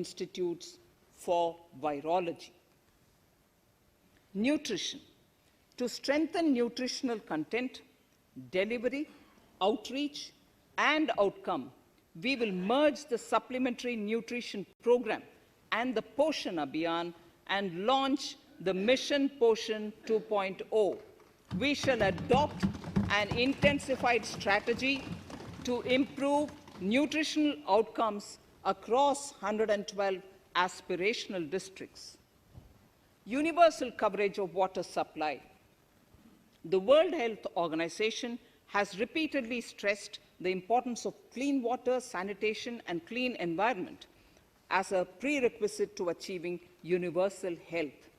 institutes for virology. Nutrition. To strengthen nutritional content, delivery, outreach, and outcome, we will merge the supplementary nutrition program and the Poshan Abhiyan and launch the Mission Poshan 2.0. We shall adopt an intensified strategy to improve nutritional outcomes across 112 aspirational districts. Universal coverage of water supply. The World Health Organization has repeatedly stressed the importance of clean water, sanitation, and clean environment as a prerequisite to achieving universal health.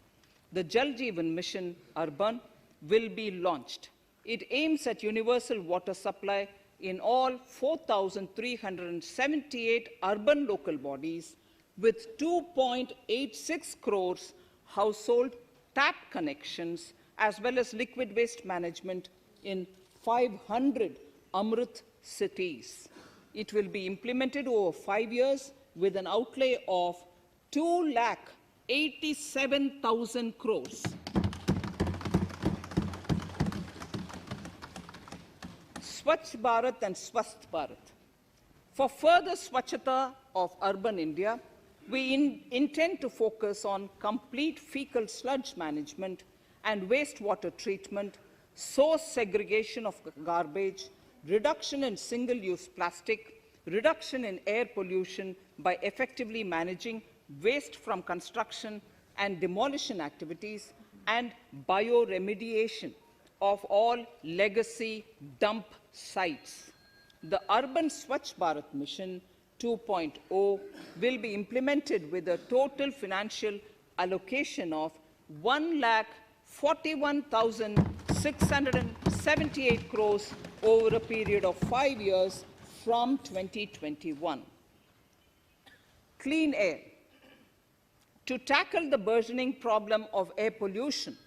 The Jal Jeevan Mission Urban will be launched. It aims at universal water supply in all 4,378 urban local bodies with 2.86 crores household tap connections, as well as liquid waste management in 500 Amrit cities. It will be implemented over 5 years with an outlay of 2,87,000 crores. Swachh Bharat and Swasth Bharat. For further Swachhata of urban India, we intend to focus on complete fecal sludge management and wastewater treatment, source segregation of garbage, reduction in single-use plastic, reduction in air pollution by effectively managing waste from construction and demolition activities, and bioremediation of all legacy dump sites. The Urban Swachh Bharat Mission 2.0 will be implemented with a total financial allocation of 1,41,678 crores over a period of 5 years from 2021. Clean air. To tackle the burgeoning problem of air pollution,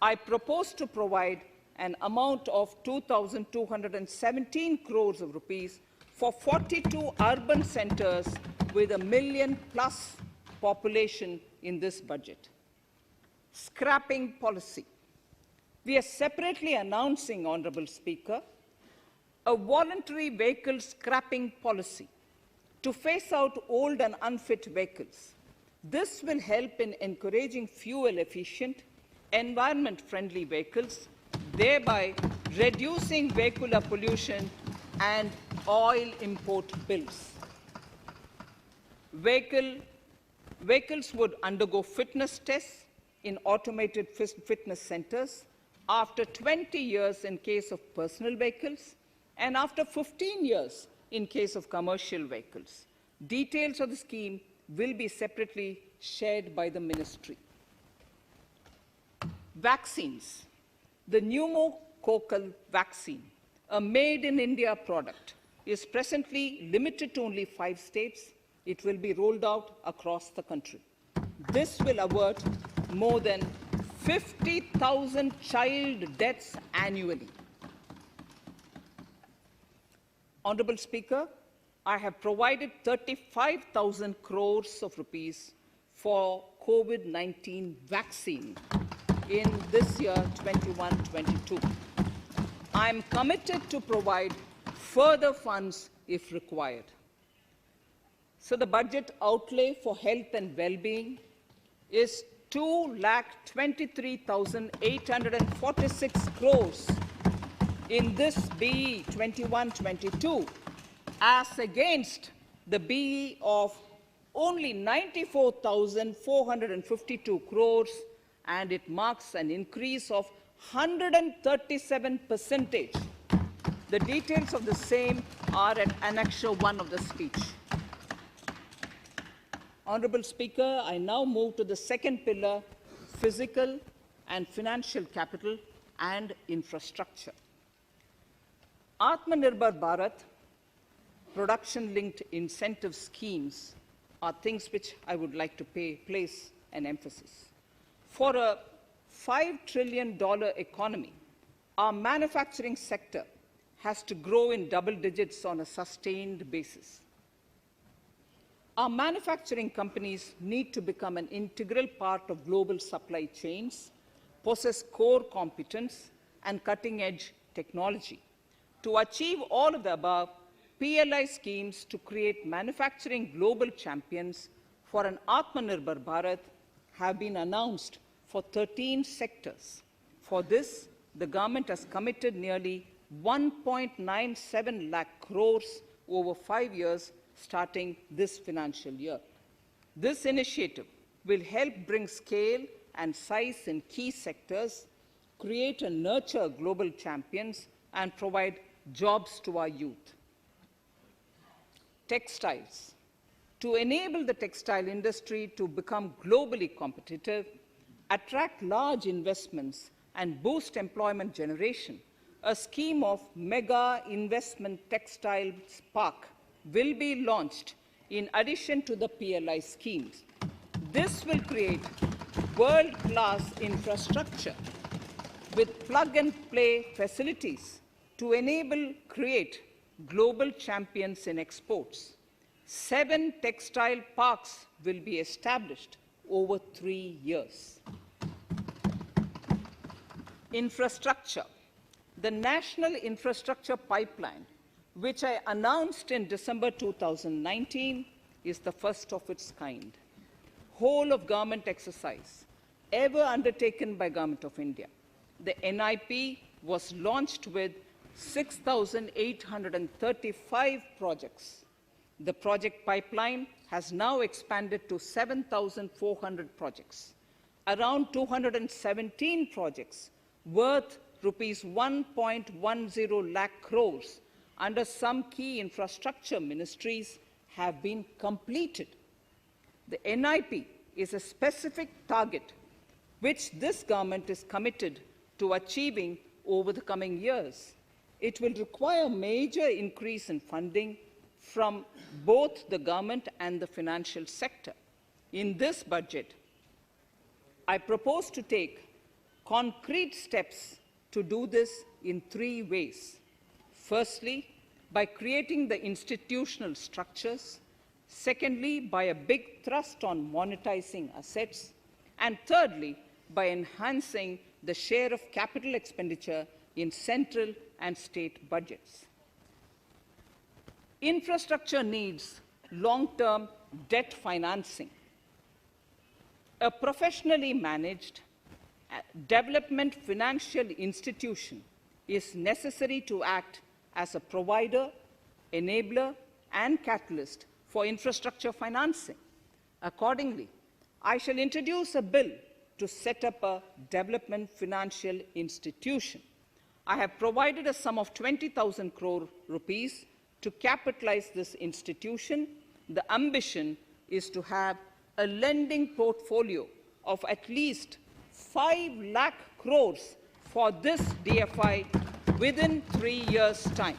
I propose to provide an amount of 2,217 crores of rupees for 42 urban centers with a million-plus population in this budget. Scrapping policy. We are separately announcing, Honorable Speaker, a voluntary vehicle scrapping policy to phase out old and unfit vehicles. This will help in encouraging fuel-efficient, environment-friendly vehicles, thereby reducing vehicular pollution and oil import bills. Vehicles would undergo fitness tests in automated fitness centers after 20 years in case of personal vehicles and after 15 years in case of commercial vehicles. Details of the scheme will be separately shared by the ministry. Vaccines. The pneumococcal vaccine, a made-in-India product, is presently limited to only 5 states. It will be rolled out across the country. This will avert more than 50,000 child deaths annually. Honorable Speaker, I have provided 35,000 crores of rupees for COVID-19 vaccine in this year 21-22. I am committed to provide further funds if required. So the budget outlay for health and well-being is 2,23,846 crores in this BE 21-22, as against the BE of only 94,452 crores, and it marks an increase of 137%. The details of the same are at Annexure 1 of the speech. Honorable Speaker, I now move to the second pillar, physical and financial capital and infrastructure. Atmanirbhar Bharat, production-linked incentive schemes are things which I would like to place an emphasis. For a $5 trillion economy, our manufacturing sector has to grow in double digits on a sustained basis. Our manufacturing companies need to become an integral part of global supply chains, possess core competence and cutting-edge technology. To achieve all of the above, PLI schemes to create manufacturing global champions for an Atmanirbhar Bharat have been announced for 13 sectors. For this, the government has committed nearly 1.97 lakh crores over 5 years starting this financial year. This initiative will help bring scale and size in key sectors, create and nurture global champions, and provide jobs to our youth. Textiles. To enable the textile industry to become globally competitive, attract large investments, and boost employment generation, a scheme of Mega Investment Textiles Park will be launched in addition to the PLI schemes. This will create world-class infrastructure with plug-and-play facilities to create global champions in exports. 7 textile parks will be established over 3 years. Infrastructure. The National Infrastructure Pipeline, which I announced in December 2019, is the first of its kind. Whole of government exercise ever undertaken by Government of India. The NIP was launched with 6,835 projects. The project pipeline has now expanded to 7,400 projects. Around 217 projects worth rupees 1.10 lakh crores under some key infrastructure ministries have been completed. The NIP is a specific target which this government is committed to achieving over the coming years. It will require a major increase in funding from both the government and the financial sector. In this budget, I propose to take concrete steps to do this in 3 ways. Firstly, by creating the institutional structures. Secondly, by a big thrust on monetizing assets. And thirdly, by enhancing the share of capital expenditure in central and state budgets. Infrastructure needs long-term debt financing. A professionally managed development financial institution is necessary to act as a provider, enabler, and catalyst for infrastructure financing. Accordingly, I shall introduce a bill to set up a development financial institution. I have provided a sum of 20,000 crore rupees to capitalize this institution. The ambition is to have a lending portfolio of at least 5 lakh crores for this DFI within 3 years' time.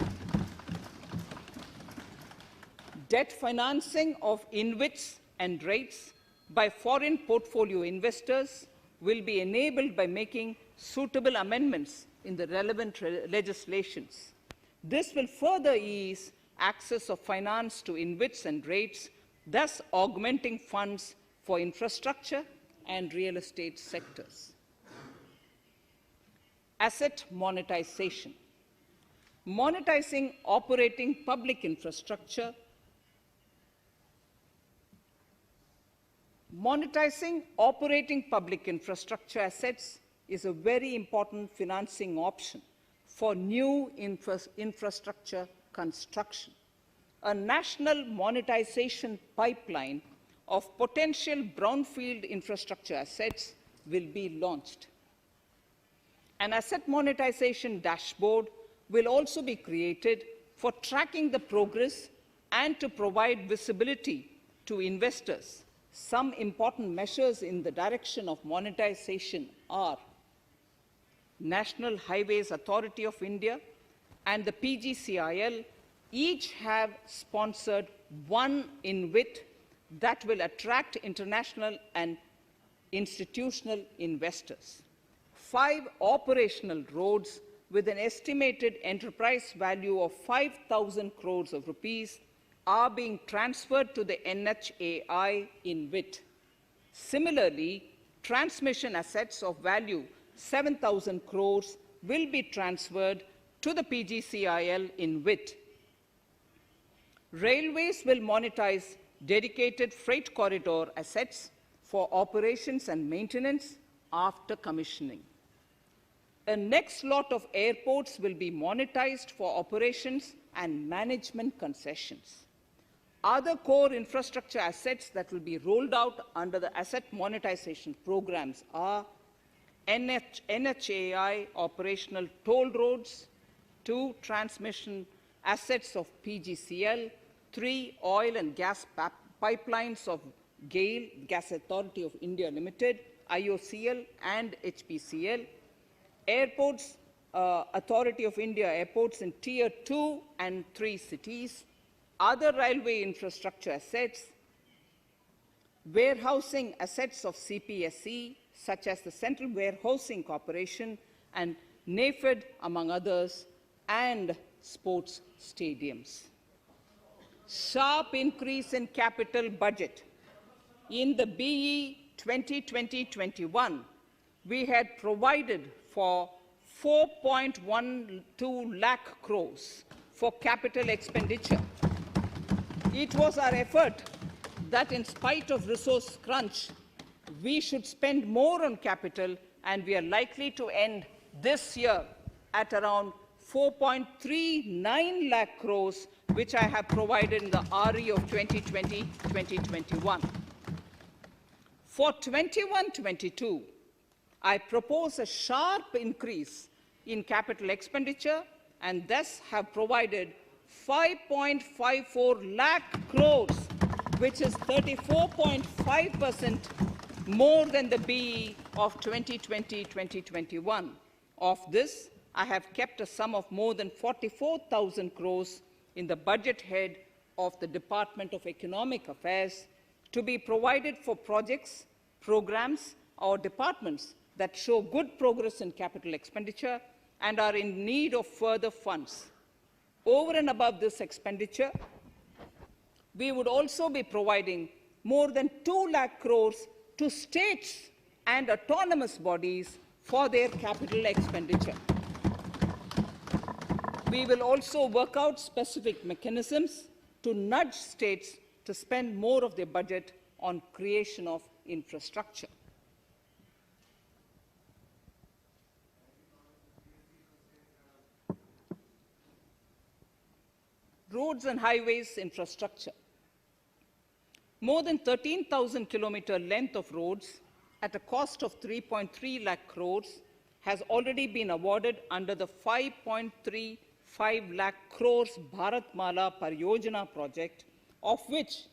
Debt financing of InvITs and REITs by foreign portfolio investors will be enabled by making suitable amendments in the relevant legislations. This will further ease access of finance to InvITs and REITs, thus augmenting funds for infrastructure and real estate sectors. Asset monetization. Monetizing operating public infrastructure. Monetizing operating public infrastructure assets is a very important financing option for new infrastructure construction. A national monetization pipeline of potential brownfield infrastructure assets will be launched. An asset monetization dashboard will also be created for tracking the progress and to provide visibility to investors. Some important measures in the direction of monetization are National Highways Authority of India and the PGCIL each have sponsored one InvIT that will attract international and institutional investors. 5 operational roads with an estimated enterprise value of 5,000 crores of rupees are being transferred to the NHAI in WIT. Similarly, transmission assets of value 7,000 crores will be transferred to the PGCIL in WIT. Railways will monetize dedicated freight corridor assets for operations and maintenance after commissioning. A next lot of airports will be monetized for operations and management concessions. Other core infrastructure assets that will be rolled out under the asset monetization programs are NHAI operational toll roads, 2 transmission assets of PGCL, 3 oil and gas pipelines of GAIL, Gas Authority of India Limited, IOCL and HPCL, Airports Authority of India airports in Tier 2 and 3 cities, other railway infrastructure assets, warehousing assets of CPSE, such as the Central Warehousing Corporation and NAFED, among others, and sports stadiums. Sharp increase in capital budget. In the BE 2020-21, we had provided for 4.12 lakh crores for capital expenditure. It was our effort that in spite of resource crunch, we should spend more on capital, and we are likely to end this year at around 4.39 lakh crores, which I have provided in the RE of 2020-2021. For 21-22, I propose a sharp increase in capital expenditure and thus have provided 5.54 lakh crores, which is 34.5% more than the BE of 2020-2021. Of this, I have kept a sum of more than 44,000 crores in the budget head of the Department of Economic Affairs to be provided for projects, programs, or departments that show good progress in capital expenditure and are in need of further funds. Over and above this expenditure, we would also be providing more than 2 lakh crores to states and autonomous bodies for their capital expenditure. We will also work out specific mechanisms to nudge states to spend more of their budget on creation of infrastructure. Roads and highways infrastructure. More than 13,000 kilometer length of roads at a cost of 3.3 lakh crores has already been awarded under the 5.35 lakh crores Bharatmala Pariyojana project, of which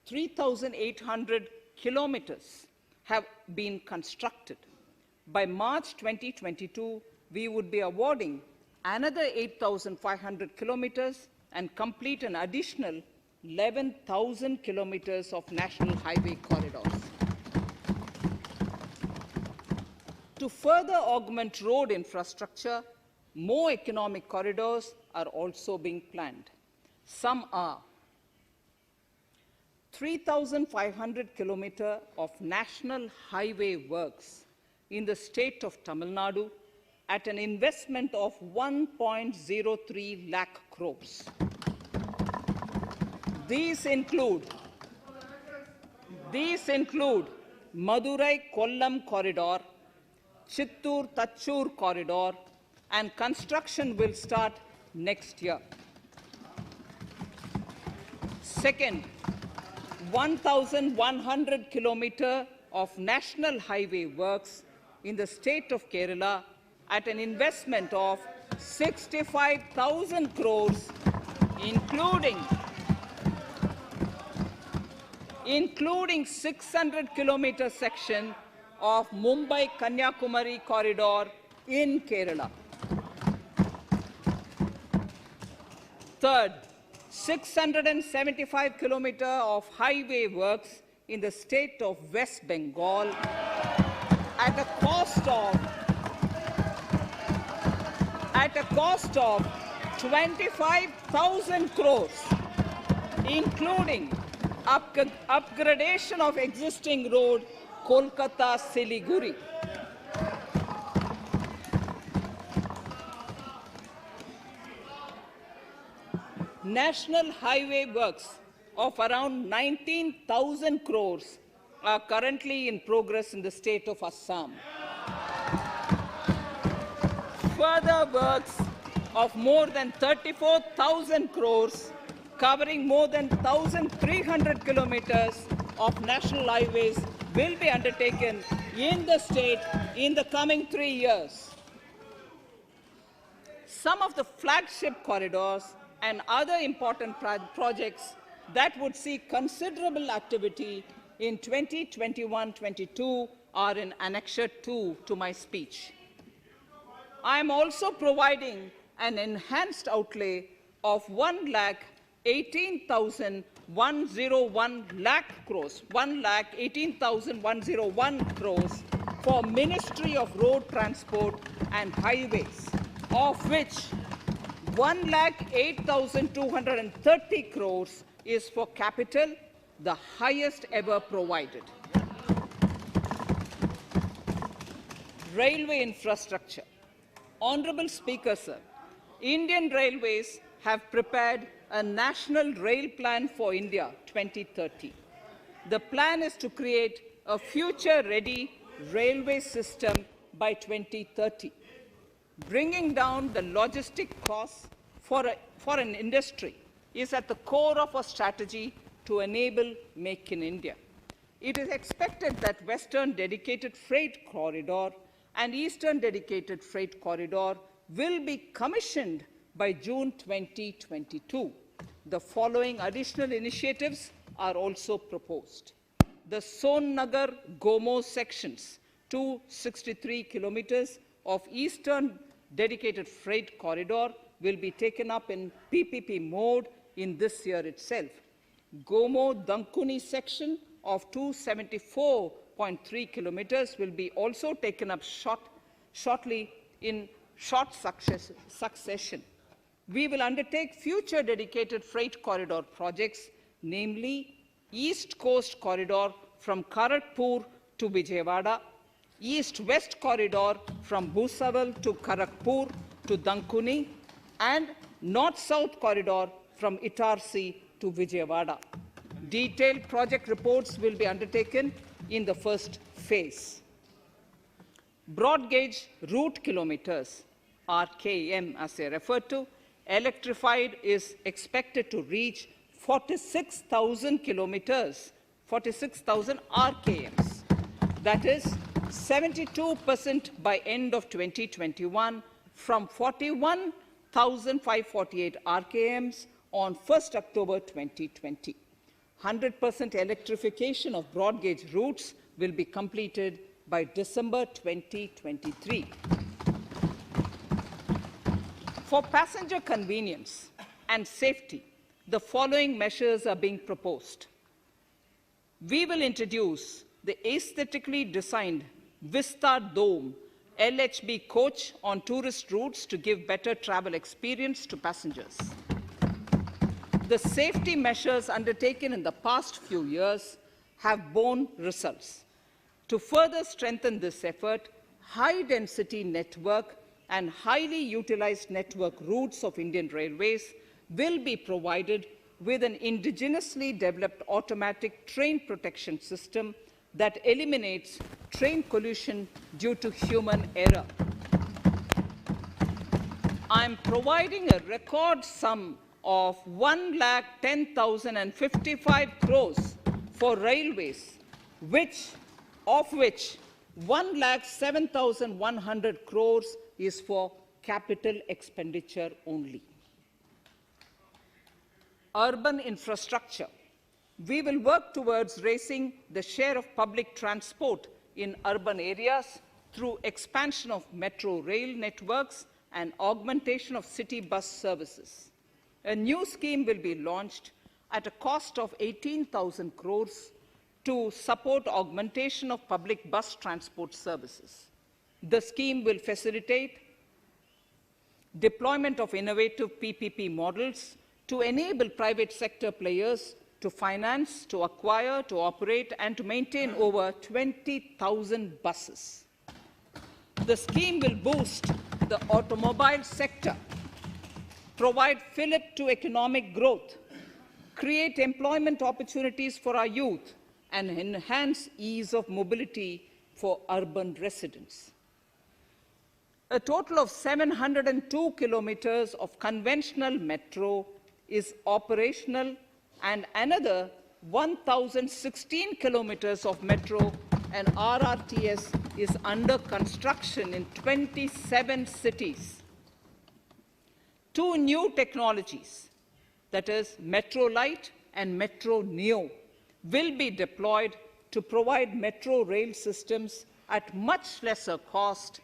3,800 kilometers have been constructed. By March 2022, we would be awarding another 8,500 kilometers and complete an additional 11,000 kilometers of national highway corridors. To further augment road infrastructure, more economic corridors are also being planned. Some are 3,500 kilometers of national highway works in the state of Tamil Nadu at an investment of 1.03 lakh crores. These include Madurai-Kollam corridor, Chittoor-Tachur corridor, and construction will start next year. Second, 1,100 kilometers of national highway works in the state of Kerala at an investment of 65,000 crores, including 600 kilometer section of Mumbai-Kanyakumari corridor in Kerala. Third, 675 kilometers of highway works in the state of West Bengal at a cost of 25,000 crores, including upgradation of existing road Kolkata-Siliguri. National highway works of around 19,000 crores are currently in progress in the state of Assam. Further works of more than 34,000 crores covering more than 1,300 kilometers of national highways will be undertaken in the state in the coming 3 years. Some of the flagship corridors and other important projects that would see considerable activity in 2021-22 are in Annexure 2 to my speech. I am also providing an enhanced outlay of 1,18,101 crores, 1,18,101 crores for Ministry of Road Transport and Highways, of which 1,08,230 crores is for capital, the highest ever provided. Railway infrastructure. Honorable Speaker, sir, Indian Railways have prepared a National Rail Plan for India 2030. The plan is to create a future-ready railway system by 2030, bringing down the logistic costs for an industry is at the core of our strategy to enable Make in India. It is expected that Western Dedicated Freight Corridor and Eastern Dedicated Freight Corridor will be commissioned by June 2022. The following additional initiatives are also proposed. The Sonnagar-Gomo sections, 263 kilometers of Eastern Dedicated Freight Corridor, will be taken up in PPP mode in this year itself. Gomo-Dankuni section of 274.3 kilometers will be also taken up shortly in short succession. We will undertake future dedicated freight corridor projects, namely East Coast Corridor from Kharagpur to Vijayawada, East-West Corridor from Bhusaval to Kharagpur to Dankuni, and North-South Corridor from Itarsi to Vijayawada. Detailed project reports will be undertaken in the first phase. Broad gauge route kilometers, RKM as they refer to, electrified is expected to reach 46,000 kilometers, 46,000 RKMs. That is 72% by end of 2021 from 41,548 RKMs on 1st October 2020. 100% electrification of broad gauge routes will be completed by December 2023. For passenger convenience and safety, the following measures are being proposed. We will introduce the aesthetically designed Vista Dome LHB coach on tourist routes to give better travel experience to passengers. The safety measures undertaken in the past few years have borne results. To further strengthen this effort, high-density network and highly utilized network routes of Indian Railways will be provided with an indigenously developed automatic train protection system that eliminates train collision due to human error. I am providing a record sum of 1,10,055 crores for railways, of which 1,07,100 crores is for capital expenditure only. Urban infrastructure. We will work towards raising the share of public transport in urban areas through expansion of metro rail networks and augmentation of city bus services. A new scheme will be launched at a cost of 18,000 crores to support augmentation of public bus transport services. The scheme will facilitate deployment of innovative PPP models to enable private sector players to finance, to acquire, to operate, and to maintain over 20,000 buses. The scheme will boost the automobile sector, provide fillip to economic growth, create employment opportunities for our youth, and enhance ease of mobility for urban residents. A total of 702 kilometers of conventional metro is operational, and another 1,016 kilometers of metro and RRTS is under construction in 27 cities. Two new technologies, that is Metro Light and Metro Neo, will be deployed to provide metro rail systems at much lesser cost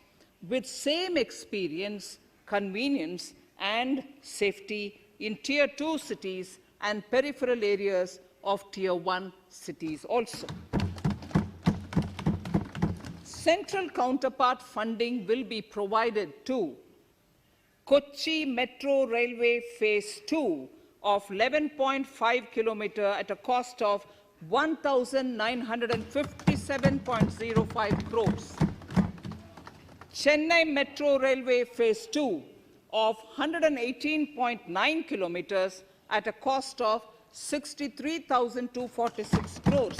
with same experience, convenience, and safety in Tier 2 cities and peripheral areas of Tier 1 cities also. Central counterpart funding will be provided to Kochi Metro Railway Phase 2 of 11.5 kilometer at a cost of 1,957.05 crores. Chennai Metro Railway Phase 2 of 118.9 kilometers at a cost of 63,246 crores.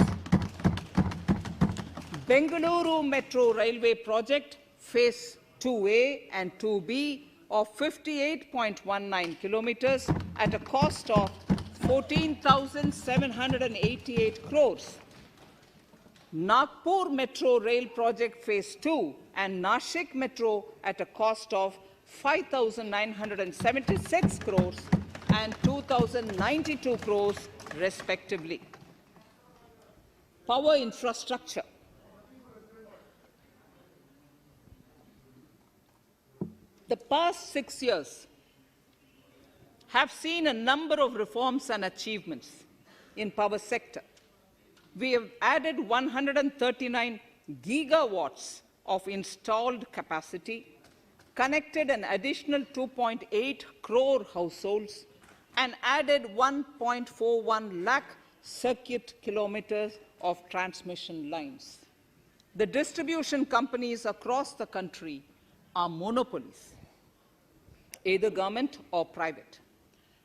Bengaluru Metro Railway Project Phase 2A and 2B of 58.19 kilometers at a cost of 14,788 crores. Nagpur Metro Rail Project Phase 2 and Nashik Metro at a cost of 5,976 crores and 2,092 crores respectively. Power infrastructure. The past 6 years have seen a number of reforms and achievements in power sector. We have added 139 gigawatts of installed capacity, connected an additional 2.8 crore households, and added 1.41 lakh circuit kilometers of transmission lines. The distribution companies across the country are monopolies, either government or private.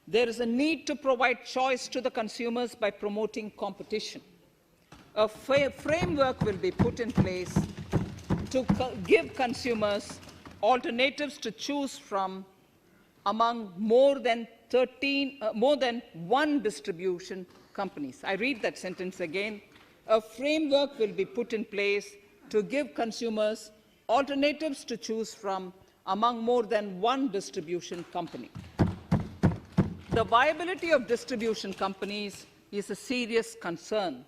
There is a need to provide choice to the consumers by promoting competition. A framework will be put in place to give consumers alternatives to choose from among more than one distribution companies. I read that sentence again. A framework will be put in place to give consumers alternatives to choose from among more than one distribution company. The viability of distribution companies is a serious concern.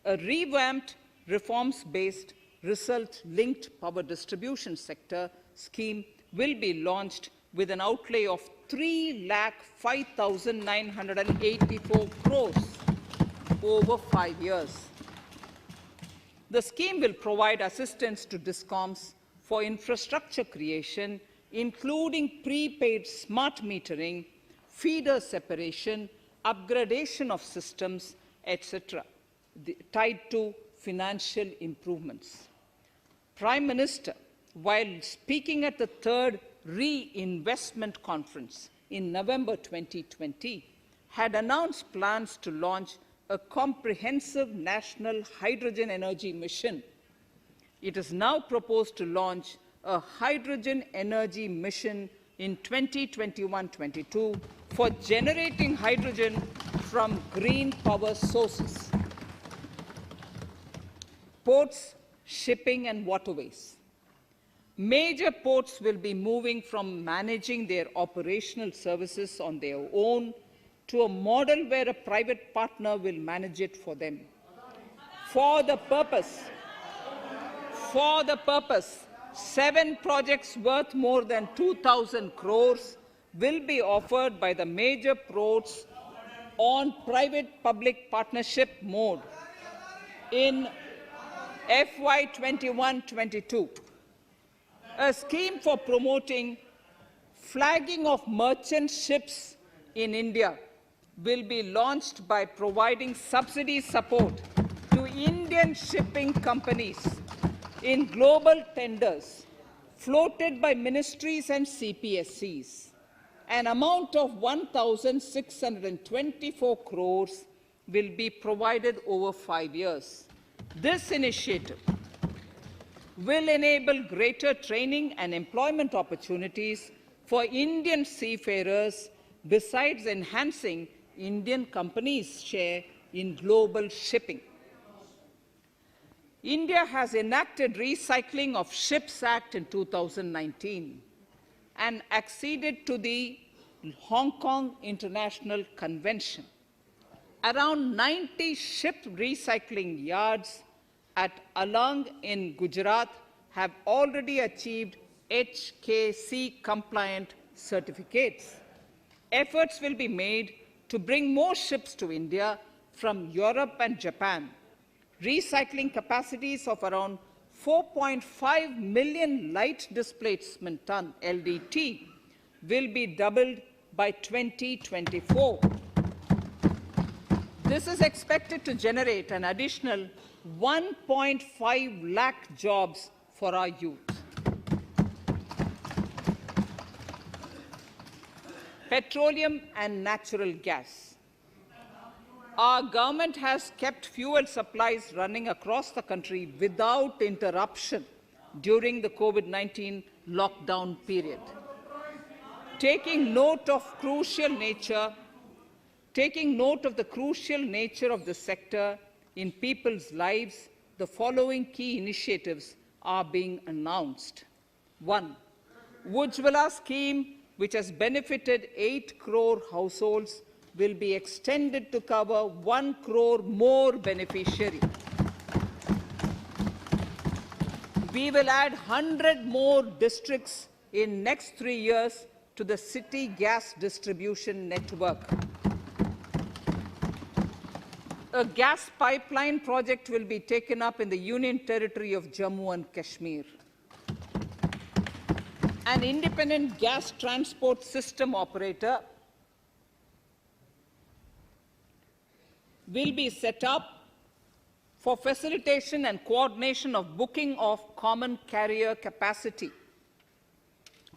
A revamped, reforms-based, result-linked power distribution sector scheme will be launched with an outlay of 3,05,984 crores over 5 years. The scheme will provide assistance to DISCOMs for infrastructure creation, including prepaid smart metering, feeder separation, upgradation of systems, etc., tied to financial improvements. Prime Minister, while speaking at the third Reinvestment Conference in November 2020, had announced plans to launch a comprehensive national hydrogen energy mission. It is now proposed to launch a hydrogen energy mission in 2021-22 for generating hydrogen from green power sources. Ports, shipping, and waterways. Major ports will be moving from managing their operational services on their own to a model where a private partner will manage it for them. For the purpose, 7 projects worth more than 2,000 crores will be offered by the major ports on private-public partnership mode in FY 21-22. A scheme for promoting flagging of merchant ships in India will be launched by providing subsidy support to Indian shipping companies in global tenders floated by ministries and CPSCs. An amount of 1,624 crores will be provided over 5 years. This initiative will enable greater training and employment opportunities for Indian seafarers, besides enhancing Indian companies' share in global shipping. India has enacted Recycling of Ships Act in 2019 and acceded to the Hong Kong International Convention. Around 90 ship recycling yards at Alang in Gujarat have already achieved HKC-compliant certificates. Efforts will be made to bring more ships to India from Europe and Japan. Recycling capacities of around 4.5 million light displacement ton LDT will be doubled by 2024. This is expected to generate an additional 1.5 lakh jobs for our youth. Petroleum and natural gas. Our government has kept fuel supplies running across the country without interruption during the COVID-19 lockdown period. Taking note of the crucial nature of the sector in people's lives, the following key initiatives are being announced. 1. Ujjwala scheme, which has benefited 8 crore households, will be extended to cover 1 crore more beneficiaries. We will add 100 more districts in next 3 years to the city gas distribution network. A gas pipeline project will be taken up in the Union Territory of Jammu and Kashmir. An independent gas transport system operator will be set up for facilitation and coordination of booking of common carrier capacity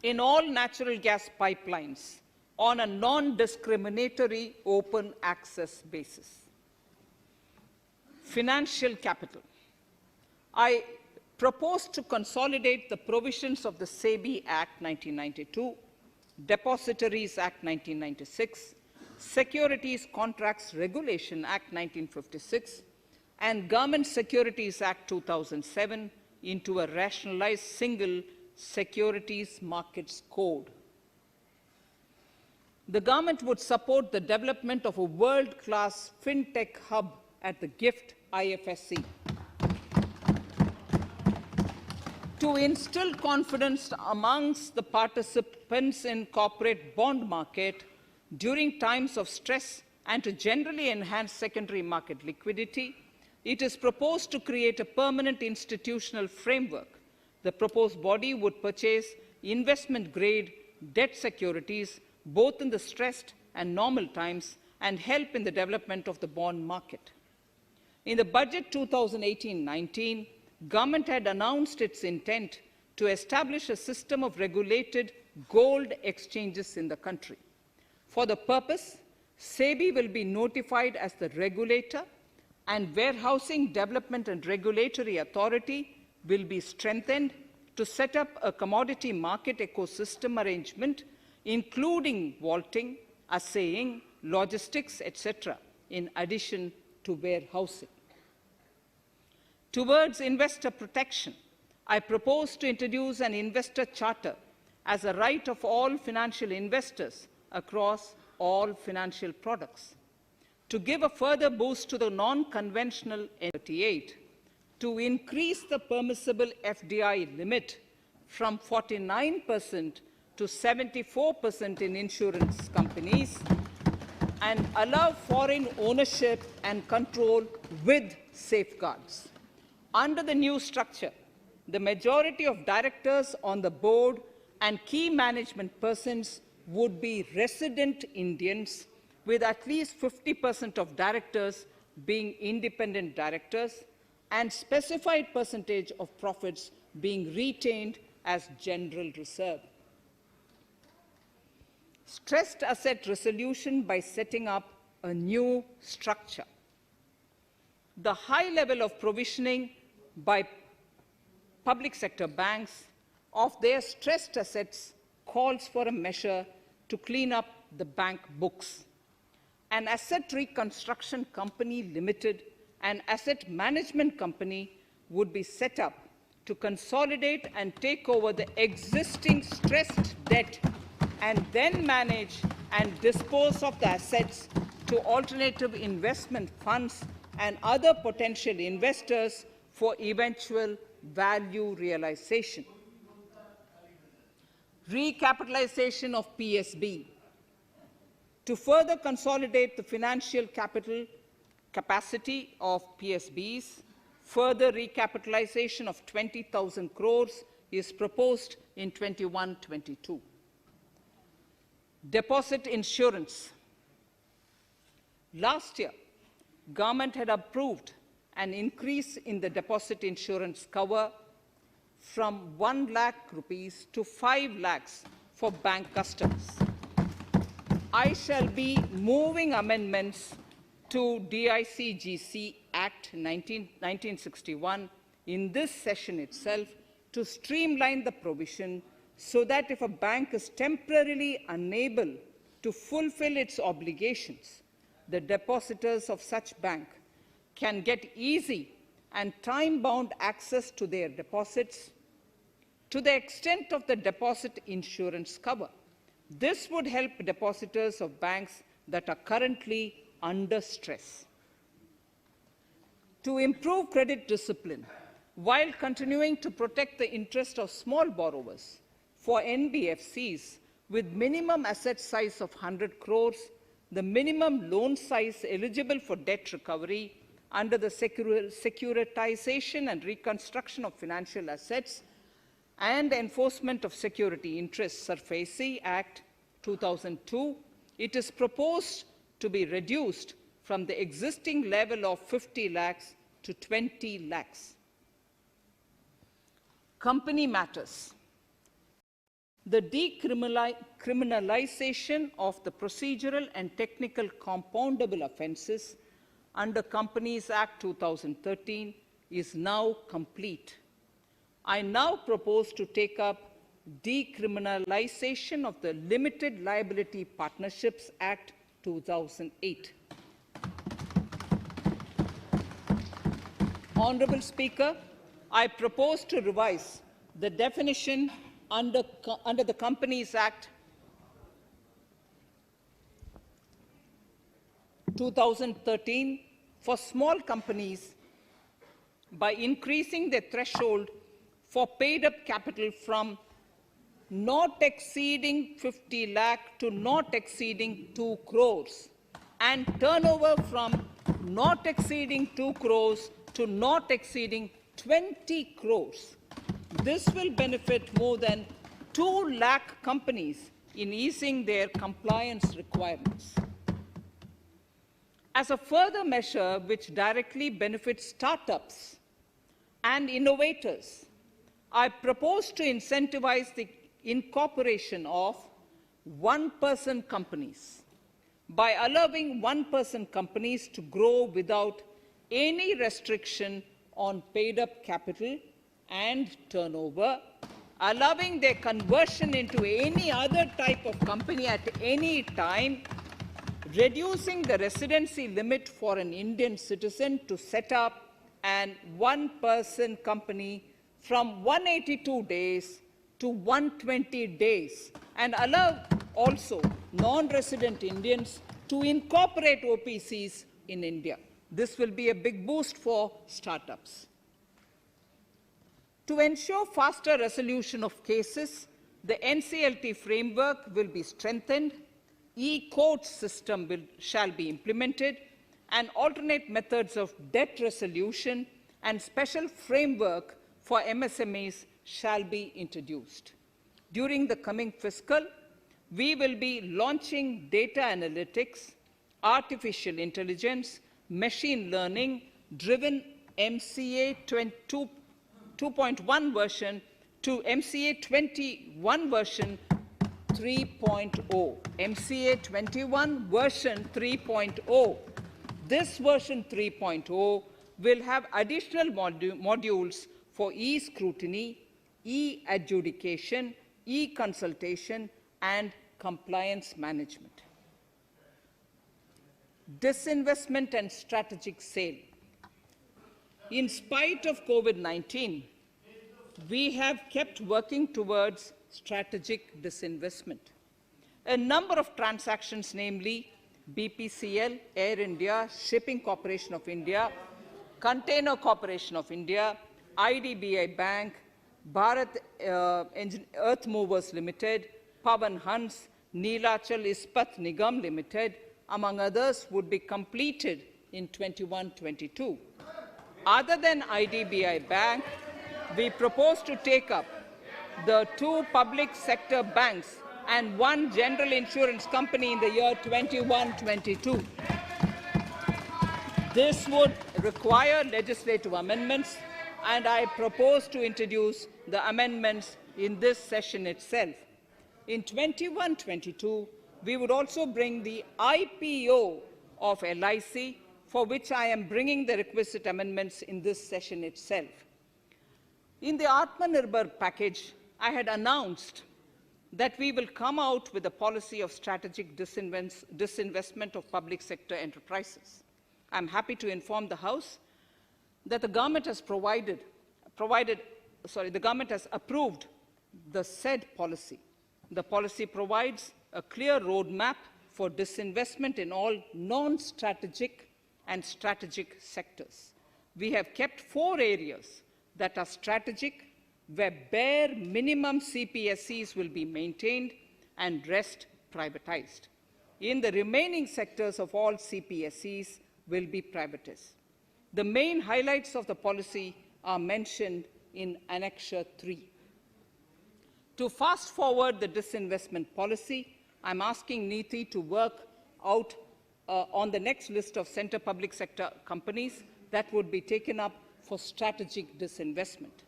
in all natural gas pipelines on a non-discriminatory open access basis. Financial capital. I propose to consolidate the provisions of the SEBI Act 1992, Depositories Act 1996, Securities Contracts Regulation Act 1956, and Government Securities Act 2007 into a rationalized single Securities Markets Code. The government would support the development of a world-class fintech hub at the GIFT IFSC. To instill confidence amongst the participants in corporate bond market during times of stress and to generally enhance secondary market liquidity, it is proposed to create a permanent institutional framework. The proposed body would purchase investment-grade debt securities both in the stressed and normal times and help in the development of the bond market. In the budget 2018-19, government had announced its intent to establish a system of regulated gold exchanges in the country. For the purpose, SEBI will be notified as the regulator, and Warehousing Development and Regulatory Authority will be strengthened to set up a commodity market ecosystem arrangement, including vaulting, assaying, logistics, etc., in addition to warehousing. Towards investor protection, I propose to introduce an investor charter as a right of all financial investors across all financial products. To give a further boost to the non-conventional 38, to increase the permissible FDI limit from 49% to 74% in insurance companies, and allow foreign ownership and control with safeguards. Under the new structure, the majority of directors on the board and key management persons would be resident Indians with at least 50% of directors being independent directors and specified percentage of profits being retained as general reserve. Stressed asset resolution by setting up a new structure. The high level of provisioning by public sector banks of their stressed assets calls for a measure to clean up the bank books. An asset reconstruction company limited, an asset management company would be set up to consolidate and take over the existing stressed debt and then manage and dispose of the assets to alternative investment funds and other potential investors for eventual value realization. Recapitalization of PSB. To further consolidate the financial capital capacity of PSBs, further recapitalization of 20,000 crores is proposed in 21-22. Deposit insurance. Last year, government had approved an increase in the deposit insurance cover from 1 lakh rupees to 5 lakhs for bank customers. I shall be moving amendments to DICGC Act 1961 in this session itself to streamline the provision so that if a bank is temporarily unable to fulfill its obligations, the depositors of such bank can get easy and time-bound access to their deposits to the extent of the deposit insurance cover. This would help depositors of banks that are currently under stress. To improve credit discipline, while continuing to protect the interest of small borrowers, for NBFCs with minimum asset size of 100 crores, the minimum loan size eligible for debt recovery under the Securitization and Reconstruction of Financial Assets and Enforcement of Security Interests SARFAESI Act 2002, it is proposed to be reduced from the existing level of 50 lakhs to 20 lakhs. Company matters. The decriminalization of the procedural and technical compoundable offences under Companies Act 2013 is now complete. I now propose to take up decriminalization of the Limited Liability Partnerships Act 2008. Honourable Speaker, I propose to revise the definition under the Companies Act 2013 for small companies by increasing the threshold for paid-up capital from not exceeding 50 lakh to not exceeding 2 crores and turnover from not exceeding 2 crores to not exceeding 20 crores. This will benefit more than 2 lakh companies in easing their compliance requirements. As a further measure which directly benefits startups and innovators, I propose to incentivize the incorporation of one-person companies by allowing one-person companies to grow without any restriction on paid-up capital and turnover, allowing their conversion into any other type of company at any time, reducing the residency limit for an Indian citizen to set up an one-person company from 182 days to 120 days, and allow also non-resident Indians to incorporate OPCs in India. This will be a big boost for startups. To ensure faster resolution of cases, the NCLT framework will be strengthened, e-court system shall be implemented, and alternate methods of debt resolution and special framework for MSMEs shall be introduced. During the coming fiscal, we will be launching data analytics artificial intelligence, machine learning driven MCA 2.1 version to MCA 21 version 3.0. MCA 21 version 3.0. This version 3.0 will have additional modules for e-scrutiny, e-adjudication, e-consultation, and compliance management. Disinvestment and strategic sale. In spite of COVID-19, we have kept working towards strategic disinvestment. A number of transactions, namely BPCL, Air India, Shipping Corporation of India, Container Corporation of India, IDBI Bank, Bharat Earth Movers Limited, Pavan Hans, Neelachal Ispat Nigam Limited, among others, would be completed in 21-22. Other than IDBI Bank, we propose to take up the 2 public sector banks and 1 general insurance company in the year 21-22. This would require legislative amendments, and I propose to introduce the amendments in this session itself. In 21-22, we would also bring the IPO of LIC, for which I am bringing the requisite amendments in this session itself. In the Atmanirbhar package, I had announced that we will come out with a policy of strategic disinvestment of public sector enterprises. I'm happy to inform the House that the government has the government has approved the said policy. The policy provides a clear roadmap for disinvestment in all non-strategic and strategic sectors. We have kept 4 areas that are strategic, where bare minimum CPSEs will be maintained and rest privatized. In the remaining sectors of all CPSEs will be privatized. The main highlights of the policy are mentioned in Annexure 3. To fast forward the disinvestment policy, I'm asking NITI to work out on the next list of centre public sector companies that would be taken up for strategic disinvestment.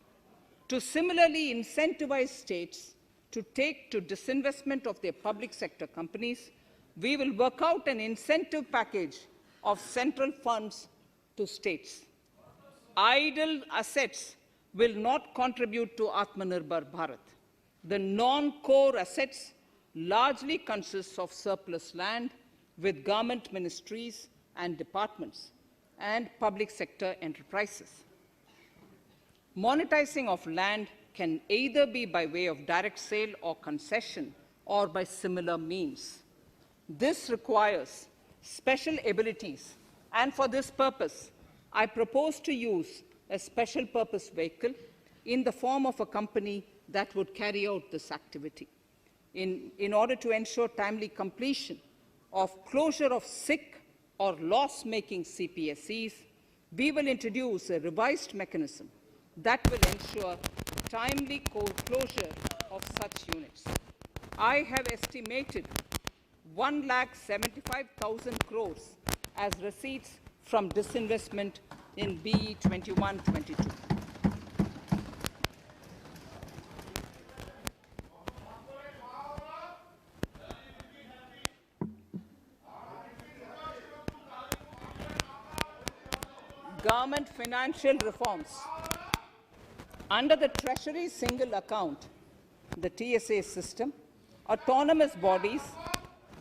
To similarly incentivize states to take to disinvestment of their public sector companies, we will work out an incentive package of central funds to states. Idle assets will not contribute to Atmanirbhar Bharat. The non-core assets largely consist of surplus land with government ministries and departments and public sector enterprises. Monetizing of land can either be by way of direct sale or concession, or by similar means. This requires special abilities, and for this purpose, I propose to use a special purpose vehicle in the form of a company that would carry out this activity. In order to ensure timely completion of closure of sick or loss-making CPSEs, we will introduce a revised mechanism that will ensure timely closure of such units. I have estimated 1,75,000 crores as receipts from disinvestment in BE 21-22. Government financial reforms. Under the Treasury single account, the TSA system, autonomous bodies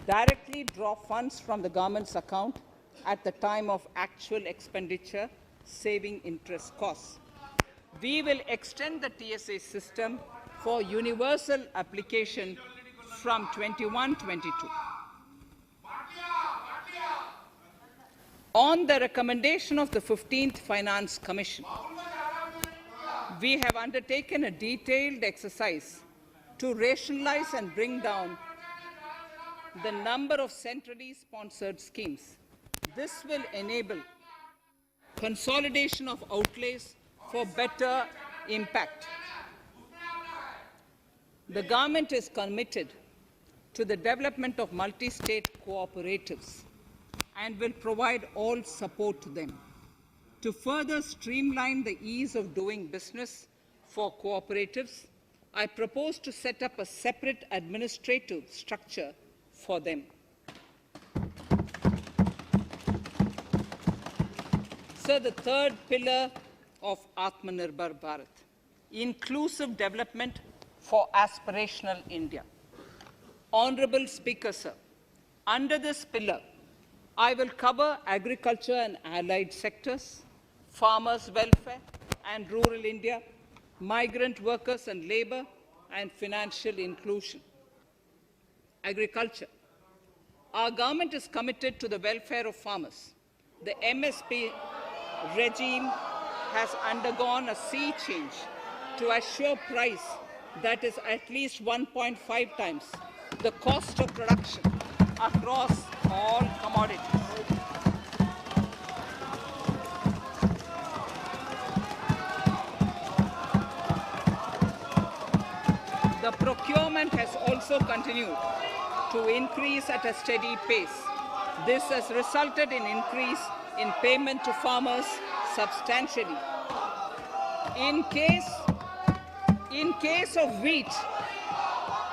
directly draw funds from the government's account at the time of actual expenditure, saving interest costs. We will extend the TSA system for universal application from 21-22. On the recommendation of the 15th Finance Commission, we have undertaken a detailed exercise to rationalize and bring down the number of centrally sponsored schemes. This will enable consolidation of outlays for better impact. The government is committed to the development of multi-state cooperatives. and will provide all support to them. To further streamline the ease of doing business for cooperatives, I propose to set up a separate administrative structure for them. So the third pillar of Atmanirbhar Bharat, inclusive development for aspirational India. Honorable Speaker, sir, under this pillar, I will cover agriculture and allied sectors, farmers' welfare and rural India, migrant workers and labor, and financial inclusion. Agriculture. Our government is committed to the welfare of farmers. The MSP regime has undergone a sea change to assure price that is at least 1.5 times the cost of production across all commodities. The procurement has also continued to increase at a steady pace. This has resulted in increase in payment to farmers substantially. In case of wheat,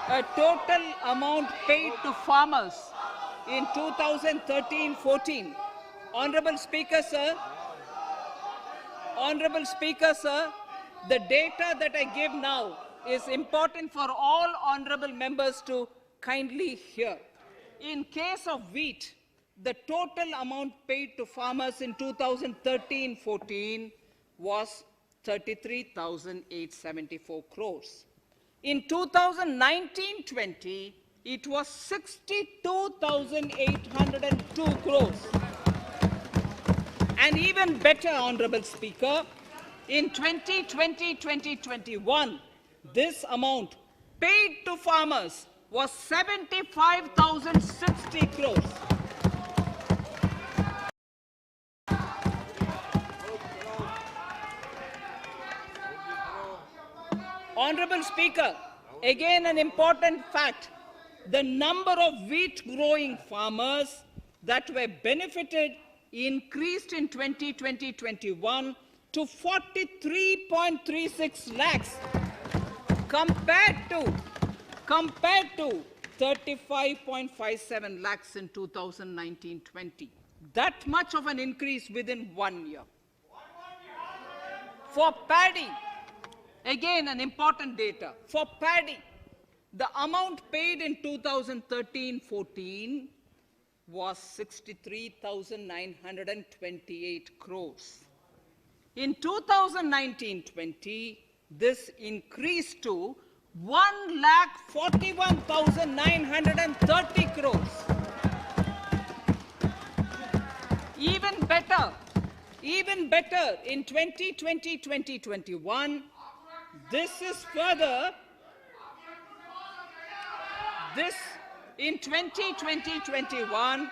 a total amount paid to farmers in 2013-14, Honorable Speaker, sir, the data that I give now is important for all honorable members to kindly hear. In case of wheat, the total amount paid to farmers in 2013-14 was 33,874 crores. In 2019-20, it was 62,802 crores. And even better, Honorable Speaker, in 2020-2021, this amount paid to farmers was 75,060 crores. Honorable Speaker, again an important fact, the number of wheat growing farmers that were benefited increased in 2020-21 to 43.36 lakhs compared to 35.57 lakhs in 2019-20. That much of an increase within 1 year. For paddy, again an important data. For paddy, the amount paid in 2013-14 was 63,928 crores. In 2019-20, this increased to 1,41,930 crores. Even better, in 2020-2021, this is further, in 2020-21,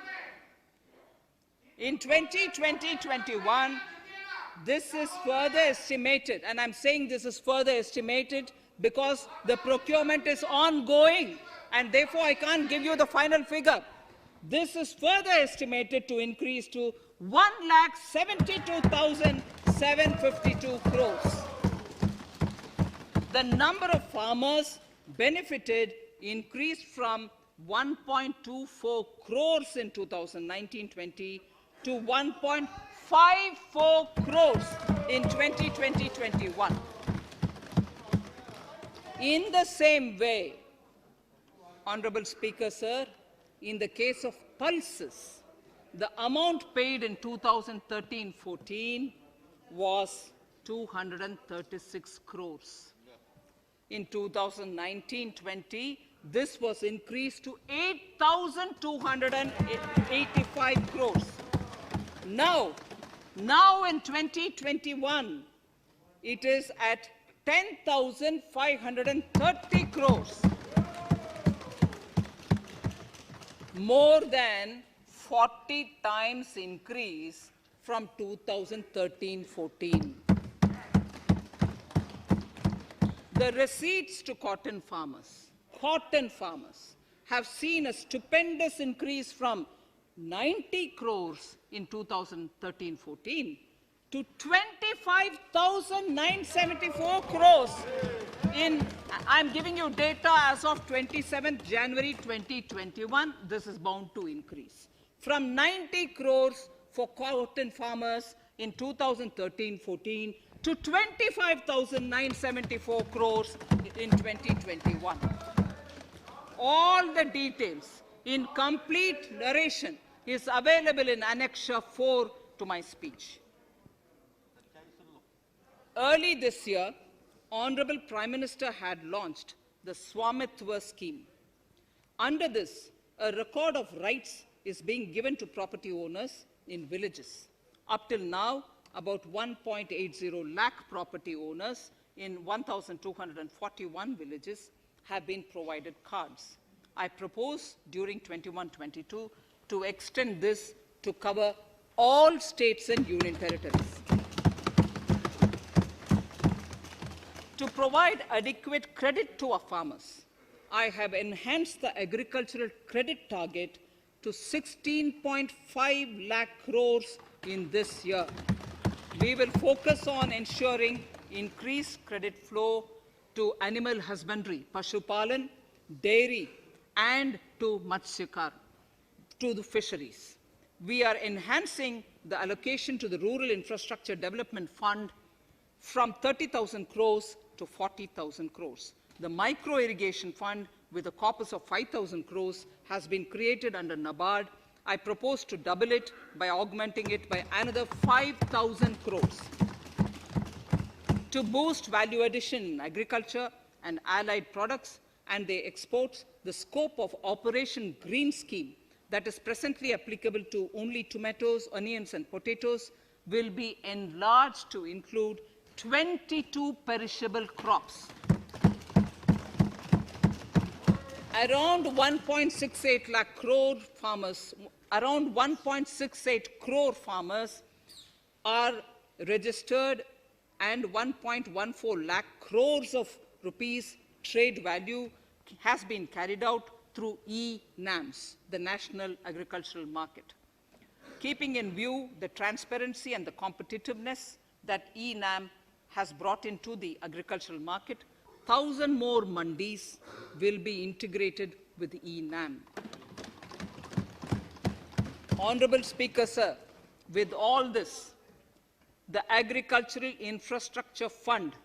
this is further estimated, and I'm saying this is further estimated because the procurement is ongoing, and therefore I can't give you the final figure. This is further estimated to increase to 1,72,752 crores. The number of farmers benefited increased from 1.24 crores in 2019-20 to 1.54 crores in 2020-21. In the same way, Honorable Speaker, sir, in the case of pulses, the amount paid in 2013-14 was 236 crores. In 2019-20, this was increased to 8,285 crores. Now in 2021, it is at 10,530 crores. More than 40 times increase from 2013-14. The receipts to cotton farmers have seen a stupendous increase from 90 crores in 2013-14 to 25,974 crores I'm giving you data as of 27th January 2021. This is bound to increase. From 90 crores for cotton farmers in 2013-14 to 25,974 crores in 2021. All the details in complete narration is available in Annexure 4 to my speech. Early this year, Honorable Prime Minister had launched the Swamitwa scheme. Under this, a record of rights is being given to property owners in villages. Up till now, about 1.80 lakh property owners in 1,241 villages have been provided cards. I propose during 21-22 to extend this to cover all states and union territories. To provide adequate credit to our farmers, I have enhanced the agricultural credit target to 16.5 lakh crores in this year. We will focus on ensuring increased credit flow to animal husbandry, Pashupalan, dairy, and to Matsyakar, to the fisheries. We are enhancing the allocation to the Rural Infrastructure Development Fund from 30,000 crores to 40,000 crores. The Micro Irrigation Fund, with a corpus of 5,000 crores, has been created under NABARD. I propose to double it by augmenting it by another 5,000 crores. To boost value addition in agriculture and allied products and their exports, the scope of Operation Green Scheme, that is presently applicable to only tomatoes, onions, and potatoes, will be enlarged to include 22 perishable crops. Around 1.68 lakh crore farmers, around 1.68 crore farmers are registered, and 1.14 lakh crores of rupees trade value has been carried out through e-NAMs, the National Agricultural Market. Keeping in view the transparency and the competitiveness that e-NAM has brought into the agricultural market, 1,000 more mandis will be integrated with e-NAM. Honorable Speaker, sir, with all this, the Agricultural Infrastructure Fund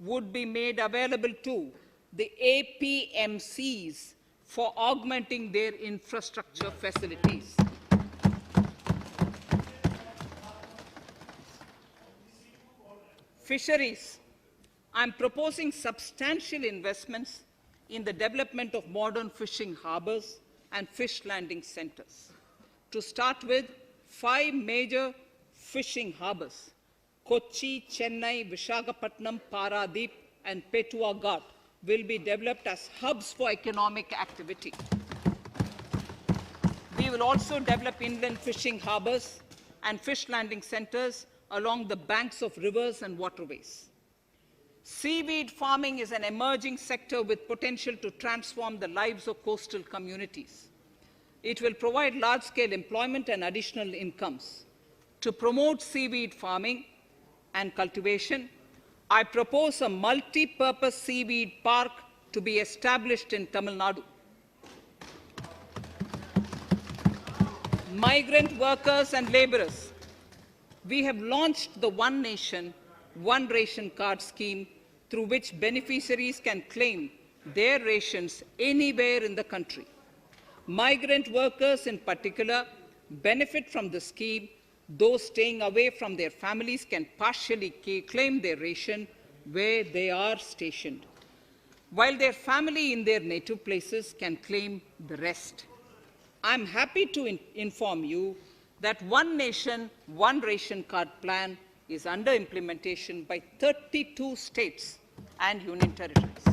would be made available to the APMCs for augmenting their infrastructure facilities. Fisheries. I'm proposing substantial investments in the development of modern fishing harbors and fish landing centers. To start with, 5 major fishing harbors, Kochi, Chennai, Visakhapatnam, Paradip, and Petua Ghat, will be developed as hubs for economic activity. We will also develop inland fishing harbors and fish landing centers along the banks of rivers and waterways. Seaweed farming is an emerging sector with potential to transform the lives of coastal communities. It will provide large-scale employment and additional incomes. To promote seaweed farming and cultivation, I propose a multi-purpose seaweed park to be established in Tamil Nadu. Migrant workers and laborers. We have launched the One Nation, One Ration Card scheme, through which beneficiaries can claim their rations anywhere in the country. Migrant workers in particular benefit from the scheme. Those staying away from their families can partially claim their ration where they are stationed, while their family in their native places can claim the rest. I'm happy to inform you that One Nation, One Ration Card plan is under implementation by 32 states and union territories,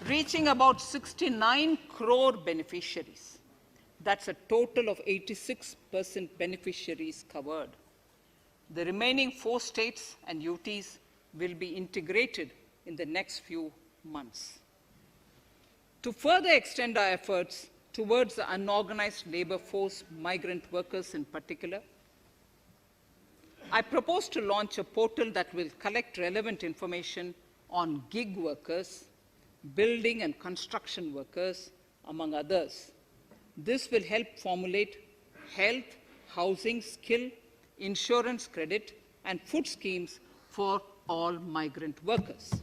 reaching about 69 crore beneficiaries. That's a total of 86% beneficiaries covered. The remaining 4 states and UTs will be integrated in the next few months. To further extend our efforts, towards the unorganized labor force, migrant workers in particular. I propose to launch a portal that will collect relevant information on gig workers, building and construction workers, among others. This will help formulate health, housing, skill, insurance credit, and food schemes for all migrant workers.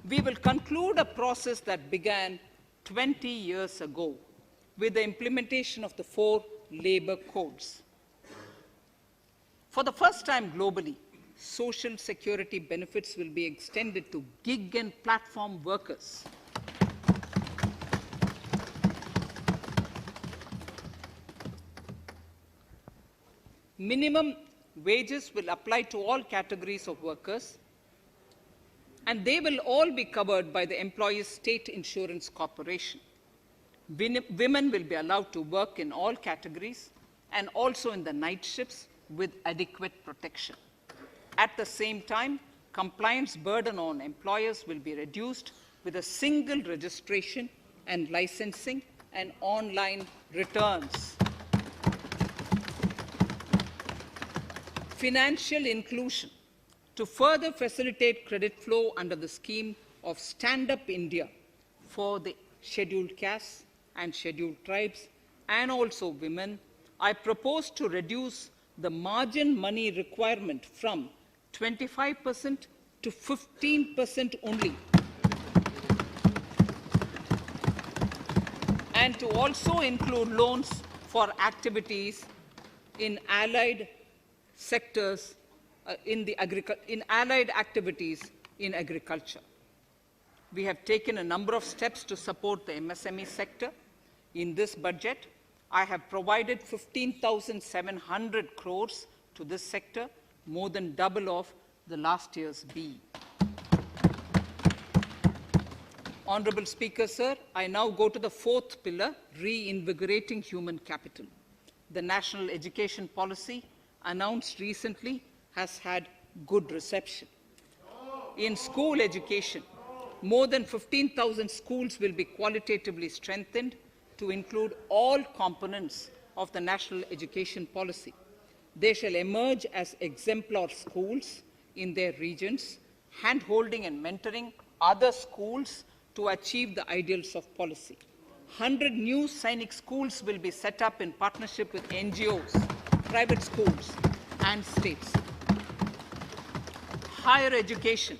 We will conclude a process that began 20 years ago with the implementation of the 4 labor codes. For the first time globally, social security benefits will be extended to gig and platform workers. Minimum wages will apply to all categories of workers, and they will all be covered by the Employees State Insurance Corporation. Women will be allowed to work in all categories and also in the night shifts with adequate protection. At the same time, compliance burden on employers will be reduced with a single registration and licensing and online returns. Financial inclusion. To further facilitate credit flow under the scheme of Stand Up India for the scheduled castes and scheduled tribes and also women, I propose to reduce the margin money requirement from 25% to 15% only, and to also include loans for activities in allied sectors, in allied activities in agriculture. We have taken a number of steps to support the MSME sector. In this budget, I have provided 15,700 crores to this sector, more than double of the last year's BE. Honorable Speaker, sir, I now go to the 4th pillar, reinvigorating human capital. The national education policy announced recently has had good reception. In school education, more than 15,000 schools will be qualitatively strengthened to include all components of the national education policy. They shall emerge as exemplar schools in their regions, hand-holding and mentoring other schools to achieve the ideals of policy. 100 new Sainik schools will be set up in partnership with NGOs, private schools, and states. Higher education.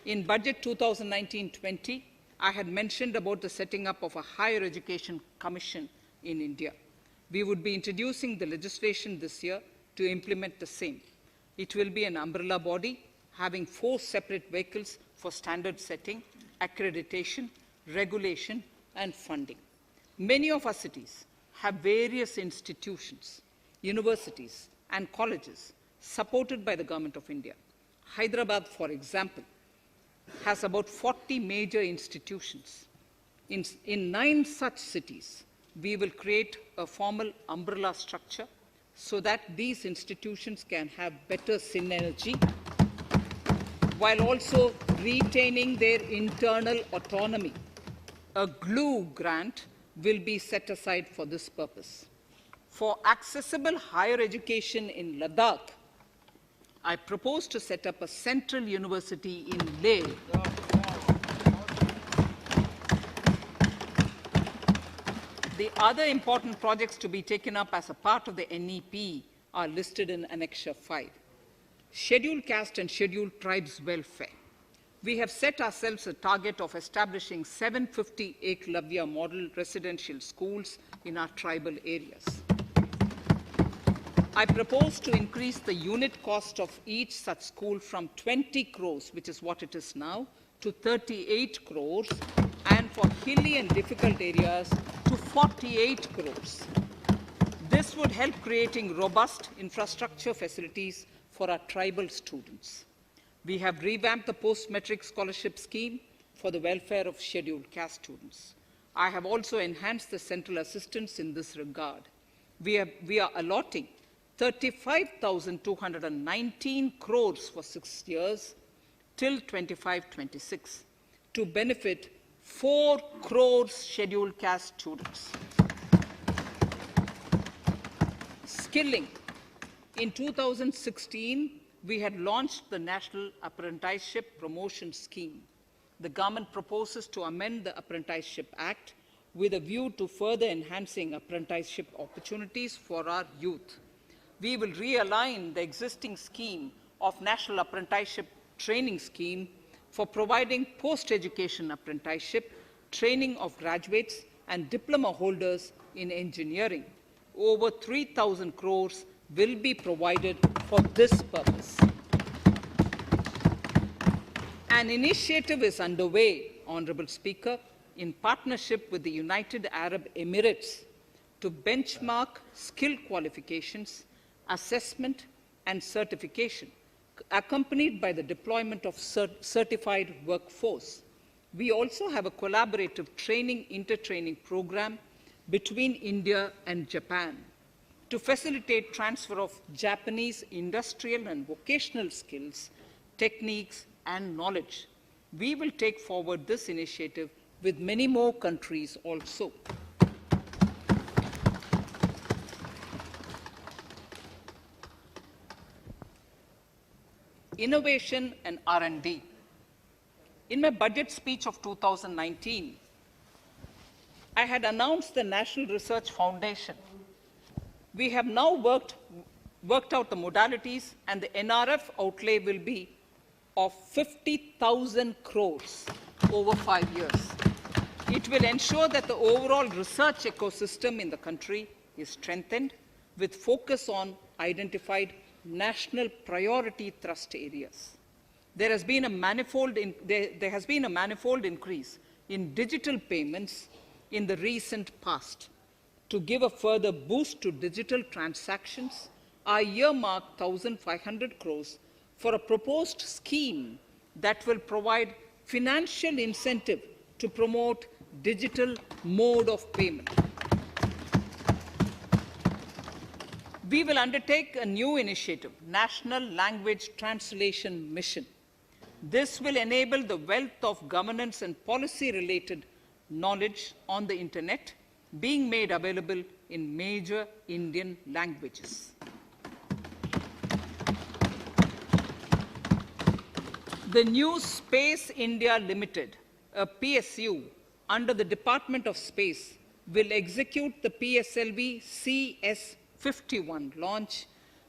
In Budget 2019-20, I had mentioned about the setting up of a higher education commission in India. We would be introducing the legislation this year to implement the same. It will be an umbrella body having 4 separate vehicles for standard setting, accreditation, regulation, and funding. Many of our cities have various institutions, universities, and colleges supported by the Government of India. Hyderabad, for example, has about 40 major institutions. In 9 such cities, we will create a formal umbrella structure so that these institutions can have better synergy while also retaining their internal autonomy. A glue grant will be set aside for this purpose. For accessible higher education in Ladakh, I propose to set up a central university in Leh. The other important projects to be taken up as a part of the NEP are listed in Annexure 5. Scheduled caste and scheduled tribes welfare. We have set ourselves a target of establishing 750 Eklavya model residential schools in our tribal areas. I propose to increase the unit cost of each such school from 20 crores, which is what it is now, to 38 crores, and for hilly and difficult areas to 48 crores. This would help creating robust infrastructure facilities for our tribal students. We have revamped the post-metric scholarship scheme for the welfare of scheduled caste students. I have also enhanced the central assistance in this regard. We are allotting 35,219 crores for 6 years till 25-26 to benefit 4 crore scheduled caste students. Skilling. In 2016, we had launched the National Apprenticeship Promotion Scheme. The government proposes to amend the Apprenticeship Act with a view to further enhancing apprenticeship opportunities for our youth. We will realign the existing scheme of National Apprenticeship Training Scheme for providing post-education apprenticeship training of graduates and diploma holders in engineering. Over 3,000 crores will be provided for this purpose. An initiative is underway, Honorable Speaker, in partnership with the United Arab Emirates to benchmark skill qualifications, assessment, and certification, accompanied by the deployment of certified workforce. We also have a collaborative training intertraining program between India and Japan to facilitate transfer of Japanese industrial and vocational skills, techniques, and knowledge. We will take forward this initiative with many more countries also. Innovation and R&D. In my budget speech of 2019, I had announced the National Research Foundation. We have now worked out the modalities, and the NRF outlay will be of 50,000 crores over 5 years. It will ensure that the overall research ecosystem in the country is strengthened with focus on identified national priority thrust areas. There has been a manifold increase in digital payments in the recent past. To give a further boost to digital transactions, I earmarked 1,500 crores for a proposed scheme that will provide financial incentive to promote digital mode of payment. We will undertake a new initiative, National Language Translation Mission. This will enable the wealth of governance and policy-related knowledge on the internet being made available in major Indian languages. The new Space India Limited, a PSU, under the Department of Space, will execute the PSLV CS-51 launch,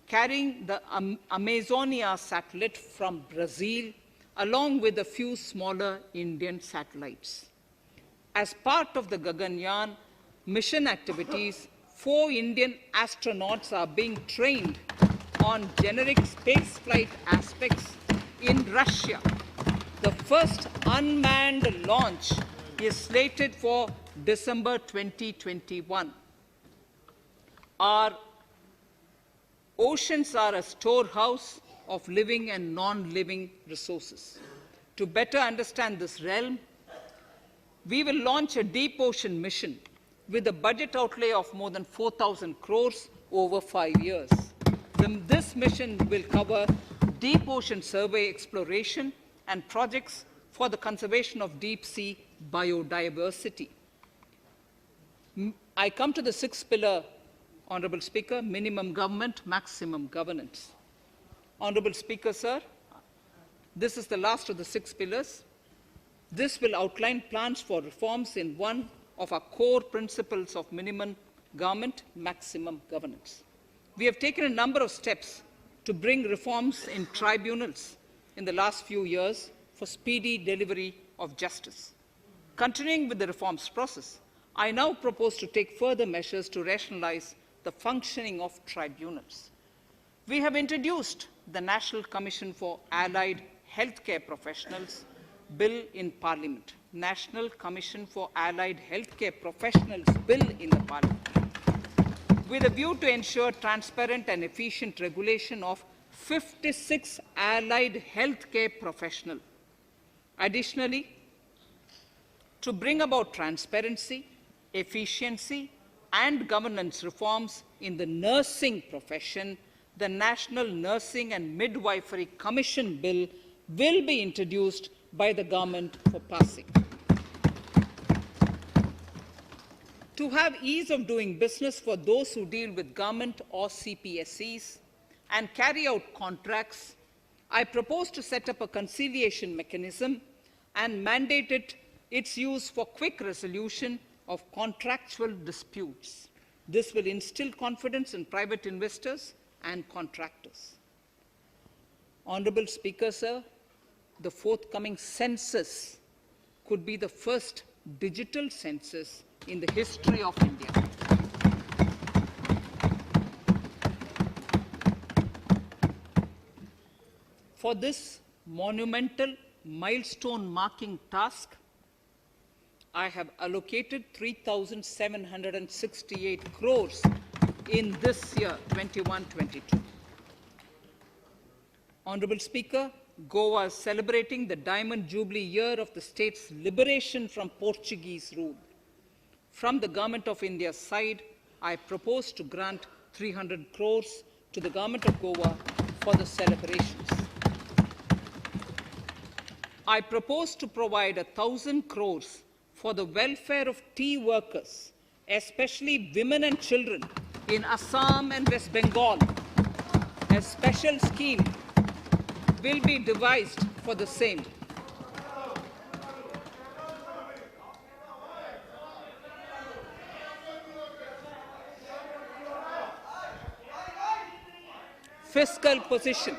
carrying the Amazonia satellite from Brazil, along with a few smaller Indian satellites. As part of the Gaganyaan mission activities, 4 Indian astronauts are being trained on generic spaceflight aspects in Russia. The first unmanned launch is slated for December 2021. Our oceans are a storehouse of living and non-living resources. To better understand this realm, we will launch a deep ocean mission with a budget outlay of more than 4,000 crores over 5 years. This mission will cover deep ocean survey exploration and projects for the conservation of deep sea biodiversity. I come to the 6th pillar, Honorable Speaker, minimum government, maximum governance. Honorable Speaker, sir, this is the last of the 6 pillars. This will outline plans for reforms in one of our core principles of minimum government, maximum governance. We have taken a number of steps to bring reforms in tribunals in the last few years for speedy delivery of justice. Continuing with the reforms process, I now propose to take further measures to rationalize the functioning of tribunals. We have introduced the National Commission for Allied Healthcare Professionals Bill in Parliament. National Commission for Allied Healthcare Professionals Bill in the Parliament, with a view to ensure transparent and efficient regulation of 56 allied healthcare professionals. Additionally, to bring about transparency, efficiency, and governance reforms in the nursing profession, the National Nursing and Midwifery Commission Bill will be introduced by the government for passing. To have ease of doing business for those who deal with government or CPSEs and carry out contracts, I propose to set up a conciliation mechanism and mandate its use for quick resolution of contractual disputes. This will instill confidence in private investors and contractors. Honorable Speaker, sir, the forthcoming census could be the first digital census in the history of India. For this monumental milestone marking task, I have allocated 3,768 crores in this year, 21-22. Honorable Speaker, Goa is celebrating the Diamond Jubilee year of the state's liberation from Portuguese rule. From the Government of India's side, I propose to grant 300 crores to the Government of Goa for the celebrations. I propose to provide 1,000 crores for the welfare of tea workers, especially women and children in Assam and West Bengal. A special scheme will be devised for the same. Fiscal position.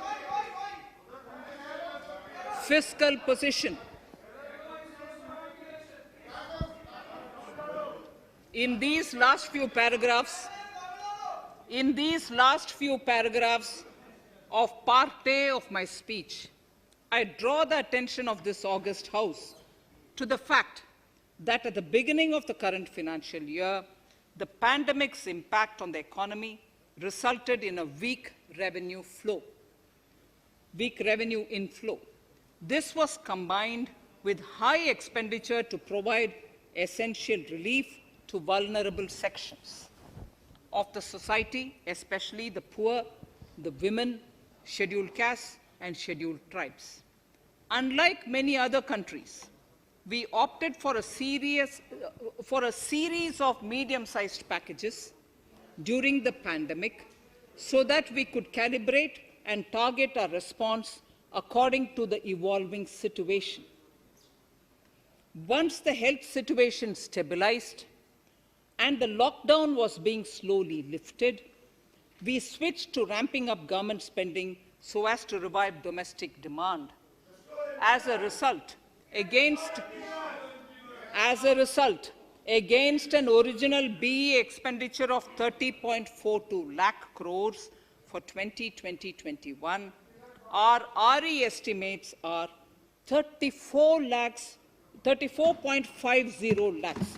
Fiscal position. In these last few paragraphs of Part A of my speech, I draw the attention of this august House to the fact that at the beginning of the current financial year, the pandemic's impact on the economy resulted in a weak revenue inflow. This was combined with high expenditure to provide essential relief to vulnerable sections of the society, especially the poor, the women, scheduled castes, and scheduled tribes. Unlike many other countries, we opted for a series of medium-sized packages during the pandemic so that we could calibrate and target our response according to the evolving situation. Once the health situation stabilized and the lockdown was being slowly lifted, we switched to ramping up government spending so as to revive domestic demand. As a result, against an original BE expenditure of 30.42 lakh crores for 2020-21, our RE estimates are 34.50 lakhs,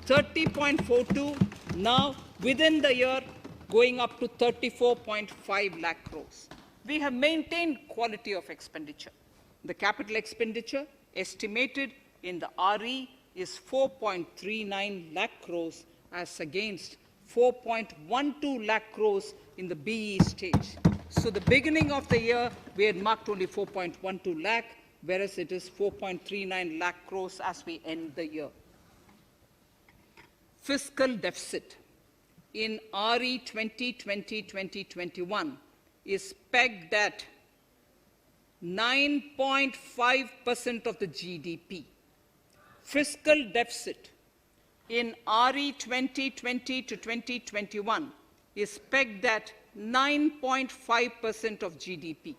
30.42 now within the year going up to 34.5 lakh crores. We have maintained quality of expenditure. The capital expenditure estimated in the RE is 4.39 lakh crores as against 4.12 lakh crores in the BE stage. So the beginning of the year, we had marked only 4.12 lakh, whereas it is 4.39 lakh crores as we end the year. Fiscal deficit in RE 2020-2021 is pegged at 9.5% of the GDP. Fiscal deficit in RE 2020-2021 is pegged at 9.5% of GDP.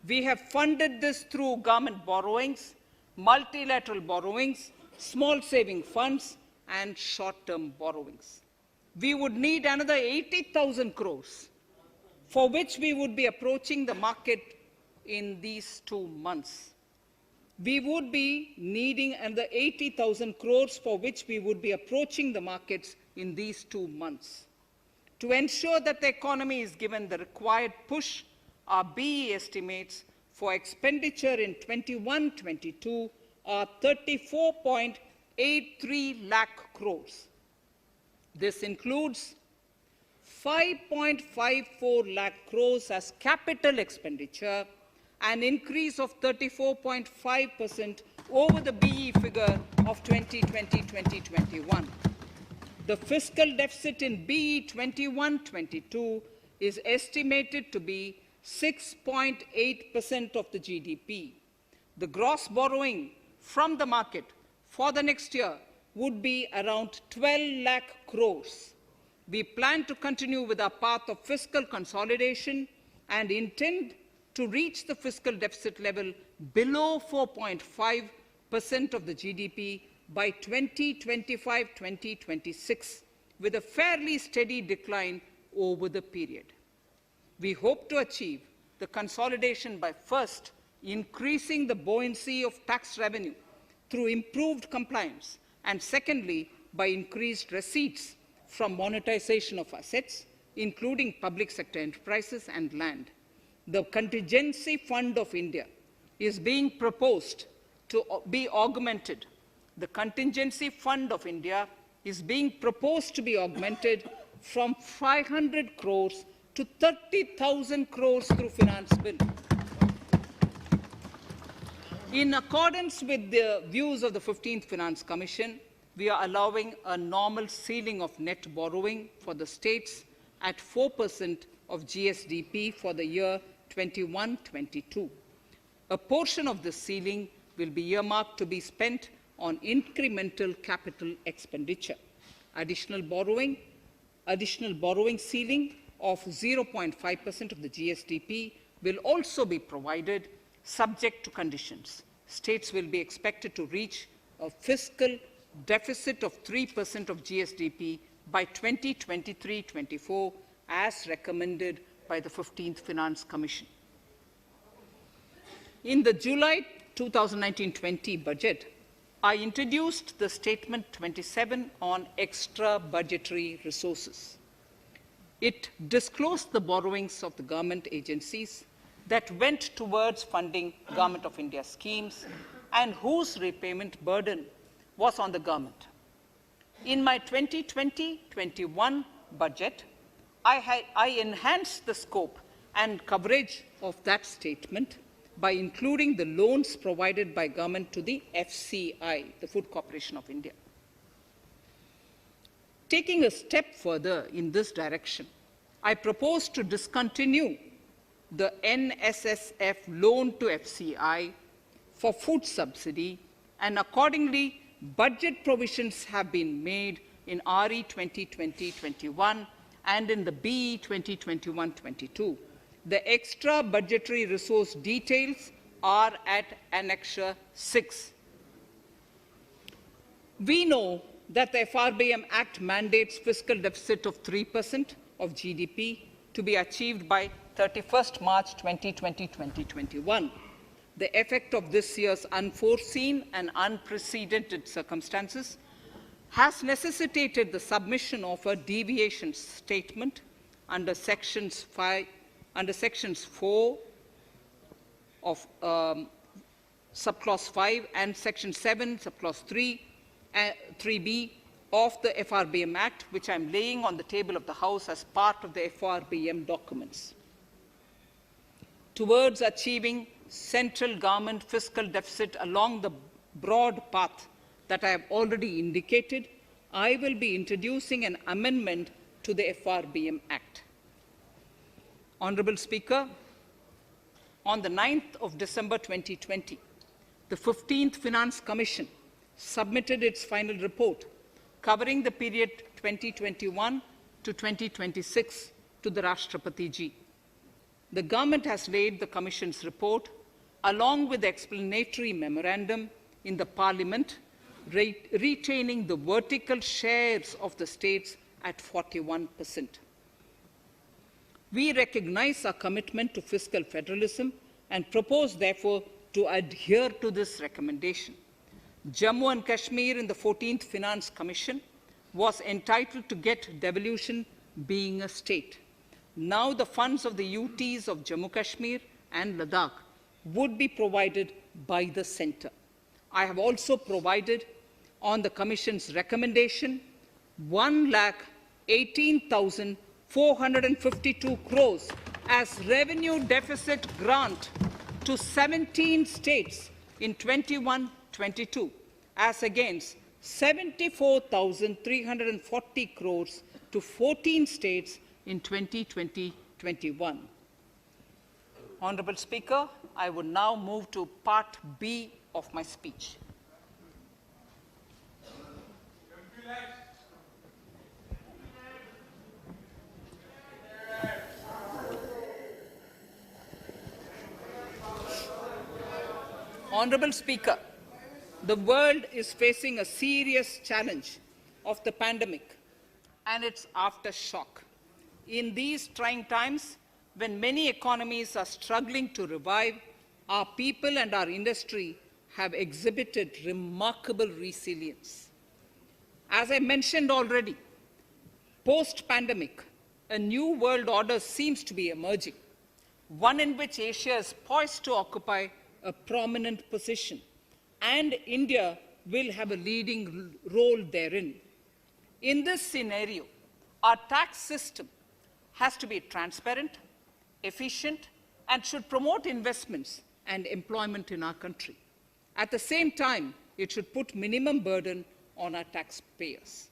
We have funded this through government borrowings, multilateral borrowings, small saving funds, and short-term borrowings. We would need another 80,000 crores, for which we would be approaching the market in these 2 months. We would be needing another 80,000 crores, for which we would be approaching the markets in these 2 months. To ensure that the economy is given the required push, our BE estimates for expenditure in 21-22 are 34.83 lakh crores. This includes 5.54 lakh crores as capital expenditure, an increase of 34.5% over the BE figure of 2020-2021. The fiscal deficit in BE 21-22 is estimated to be 6.8% of the GDP. The gross borrowing from the market for the next year would be around 12 lakh crores. We plan to continue with our path of fiscal consolidation and intend to reach the fiscal deficit level below 4.5% of the GDP by 2025-2026, with a fairly steady decline over the period. We hope to achieve the consolidation by first increasing the buoyancy of tax revenue through improved compliance, and secondly, by increased receipts from monetization of assets, including public sector enterprises and land. The Contingency Fund of India is being proposed to be augmented. The Contingency Fund of India is being proposed to be augmented from 500 crores to 30,000 crores through Finance Bill. In accordance with the views of the 15th Finance Commission, we are allowing a normal ceiling of net borrowing for the states at 4% of GSDP for the year 21-22. A portion of this ceiling will be earmarked to be spent on incremental capital expenditure. Additional borrowing ceiling of 0.5% of the GSDP will also be provided, subject to conditions. States will be expected to reach a fiscal deficit of 3% of GSDP by 2023-24, as recommended by the 15th Finance Commission. In the July 2019-20 budget, I introduced the Statement 27 on extra budgetary resources. It disclosed the borrowings of the government agencies that went towards funding Government of India schemes and whose repayment burden was on the government. In my 2020-21 budget, I enhanced the scope and coverage of that statement by including the loans provided by government to the FCI, the Food Corporation of India. Taking a step further in this direction, I propose to discontinue the NSSF loan to FCI for food subsidy, and accordingly, budget provisions have been made in RE 2020-21 and in the BE 2021-22. The extra budgetary resource details are at Annexure 6. We know that the FRBM Act mandates fiscal deficit of 3% of GDP to be achieved by 31st March 2020-2021. The effect of this year's unforeseen and unprecedented circumstances has necessitated the submission of a deviation statement under Sections 4 of Subclause 5 and Section 7, Subclause 3b of the FRBM Act, which I am laying on the table of the House as part of the FRBM documents. Towards achieving central government fiscal deficit along the broad path that I have already indicated, I will be introducing an amendment to the FRBM Act. Honourable Speaker, on the 9th of December 2020, the 15th Finance Commission submitted its final report covering the period 2021 to 2026 to the Rashtrapati Ji. The government has laid the Commission's report along with the explanatory memorandum in the Parliament, retaining the vertical shares of the states at 41%. We recognize our commitment to fiscal federalism and propose, therefore, to adhere to this recommendation. Jammu and Kashmir in the 14th Finance Commission was entitled to get devolution being a state. Now the funds of the UTs of Jammu Kashmir and Ladakh would be provided by the centre. I have also provided, on the Commission's recommendation, 1,18,452 crores as revenue deficit grant to 17 states in 21-22, as against 74,340 crores to 14 states in 2020-21. Honorable Speaker, I would now move to Part B of my speech. Honorable Speaker, the world is facing a serious challenge of the pandemic and its aftershock. In these trying times, when many economies are struggling to revive, our people and our industry have exhibited remarkable resilience. As I mentioned already, post-pandemic, a new world order seems to be emerging, one in which Asia is poised to occupy a prominent position, and India will have a leading role therein. In this scenario, our tax system has to be transparent, efficient, and should promote investments and employment in our country. At the same time, it should put minimum burden on our taxpayers.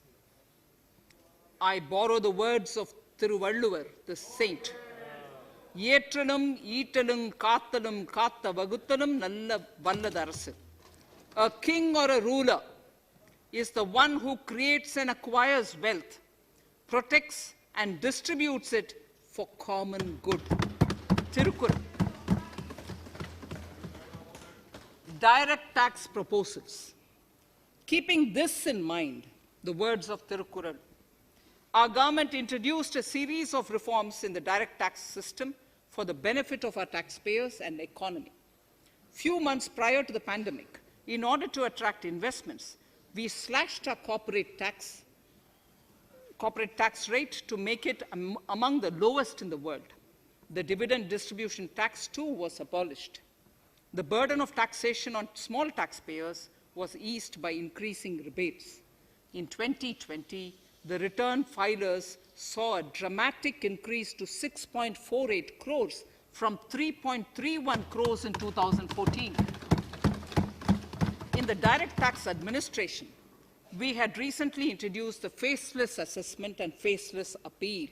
I borrow the words of Thiruvalluvar, the saint. ஏற்றலும் ஈட்டலும் காத்தலும் காத்த வகுத்தலும் நல்ல வல்லதரசு. A king or a ruler is the one who creates and acquires wealth, protects and distributes it for common good. Tirukkural. Direct tax proposals. Keeping this in mind, the words of Tirukkural, our government introduced a series of reforms in the direct tax system for the benefit of our taxpayers and economy. Few months prior to the pandemic, in order to attract investments, we slashed our corporate tax rate to make it among the lowest in the world. The dividend distribution tax too was abolished. The burden of taxation on small taxpayers was eased by increasing rebates. In 2020, the return filers saw a dramatic increase to 6.48 crores from 3.31 crores in 2014. In the direct tax administration, we had recently introduced the faceless assessment and faceless appeal.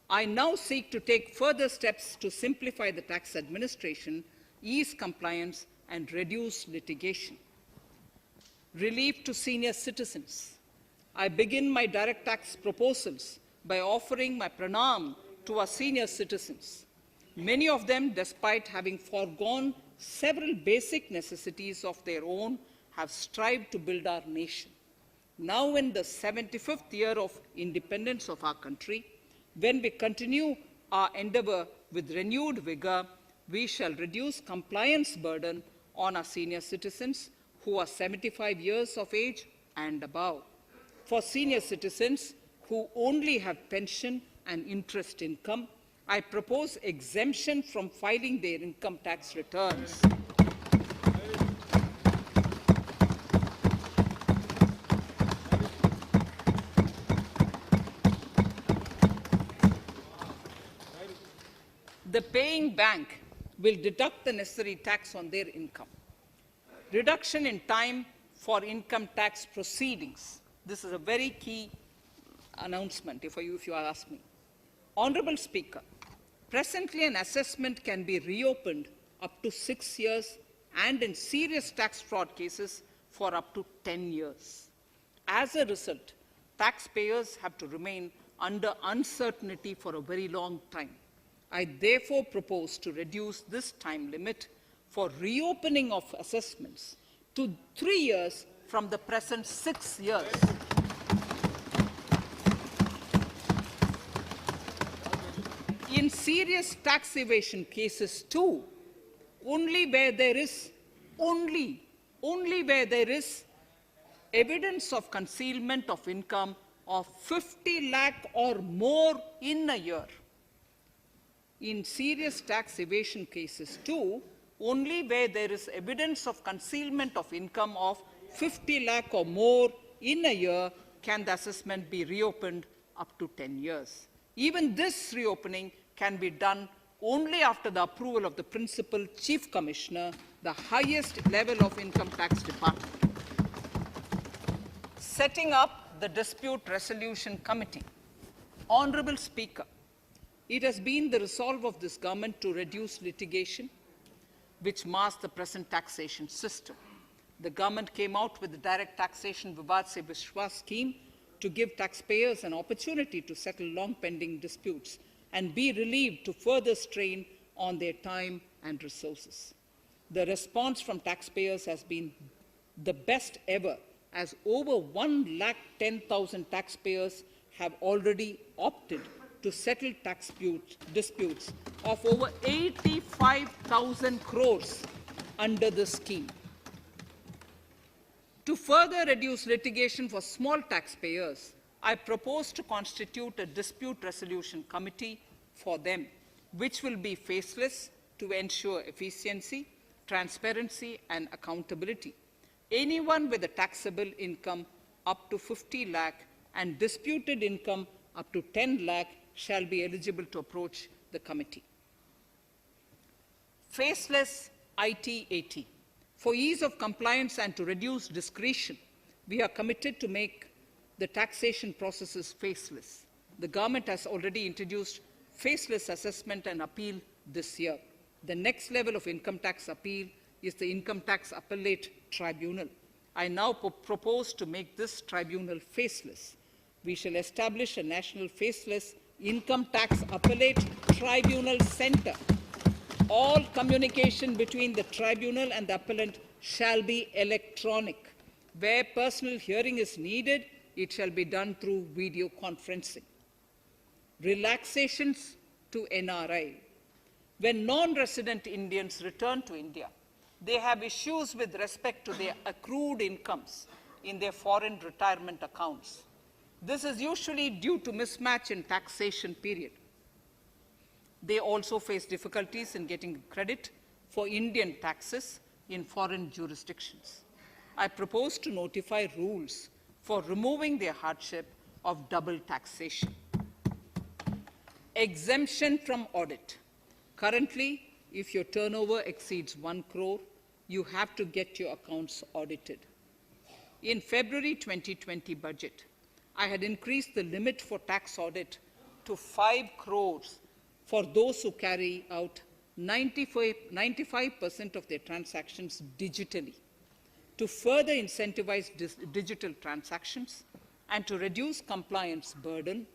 I now seek to take further steps to simplify the tax administration, ease compliance, and reduce litigation. Relief to senior citizens. I begin my direct tax proposals by offering my pranam to our senior citizens. Many of them, despite having foregone several basic necessities of their own, have strived to build our nation. Now, in the 75th year of independence of our country, when we continue our endeavor with renewed vigor, we shall reduce compliance burden on our senior citizens who are 75 years of age and above. For senior citizens who only have pension and interest income, I propose exemption from filing their income tax returns. The paying bank will deduct the necessary tax on their income. Reduction in time for income tax proceedings. This is a very key announcement, if you ask me. Honorable Speaker, presently an assessment can be reopened up to 6 years and in serious tax fraud cases for up to 10 years. As a result, taxpayers have to remain under uncertainty for a very long time. I therefore propose to reduce this time limit for reopening of assessments to 3 years from the present 6 years. In serious tax evasion cases too, only where there is evidence of concealment of income of 50 lakh or more in a year. In serious tax evasion cases too, only where there is evidence of concealment of income of 50 lakh or more in a year can the assessment be reopened up to 10 years. Even this reopening can be done only after the approval of the Principal Chief Commissioner, the highest level of Income Tax Department. Setting up the Dispute Resolution Committee. Honorable Speaker, it has been the resolve of this government to reduce litigation which mars the present taxation system. The government came out with the Direct Taxation Vivad Se Vishwas scheme to give taxpayers an opportunity to settle long-pending disputes and be relieved to further strain on their time and resources. The response from taxpayers has been the best ever, as over 110,000 taxpayers have already opted to settle tax disputes of over 85,000 crores under the scheme. To further reduce litigation for small taxpayers, I propose to constitute a dispute resolution committee for them, which will be faceless to ensure efficiency, transparency, and accountability. Anyone with a taxable income up to 50 lakh and disputed income up to 10 lakh shall be eligible to approach the committee. Faceless IT-AT. For ease of compliance and to reduce discretion, we are committed to make the taxation processes faceless. The government has already introduced faceless assessment and appeal this year. The next level of income tax appeal is the Income Tax Appellate Tribunal. I now propose to make this tribunal faceless. We shall establish a national faceless Income Tax Appellate Tribunal Center. All communication between the tribunal and the appellant shall be electronic. Where personal hearing is needed, it shall be done through video conferencing. Relaxations to NRI. When non-resident Indians return to India, they have issues with respect to their accrued incomes in their foreign retirement accounts. This is usually due to mismatch in taxation period. They also face difficulties in getting credit for Indian taxes in foreign jurisdictions. I propose to notify rules for removing their hardship of double taxation. Exemption from audit. Currently, if your turnover exceeds 1 crore, you have to get your accounts audited. In February 2020 budget, I had increased the limit for tax audit to 5 crores for those who carry out 95% of their transactions digitally. To further incentivize digital transactions and to reduce compliance burden,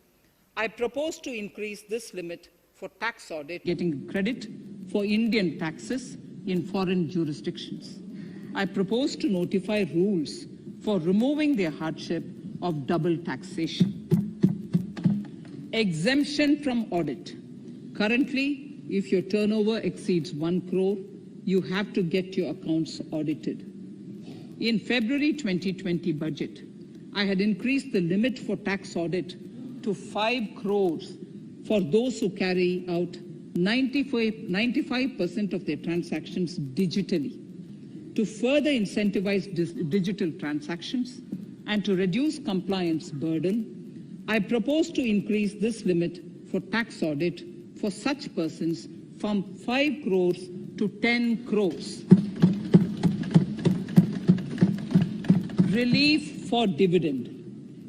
I propose to increase this limit for tax audit getting credit for Indian taxes in foreign jurisdictions. I propose to notify rules for removing their hardship of double taxation. Exemption from audit. Currently, if your turnover exceeds 1 crore, you have to get your accounts audited. In February 2020 budget, I had increased the limit for tax audit to 5 crores for those who carry out 95% of their transactions digitally. To further incentivize digital transactions and to reduce compliance burden, I propose to increase this limit for tax audit for such persons from 5 crores to 10 crores. Relief for dividend.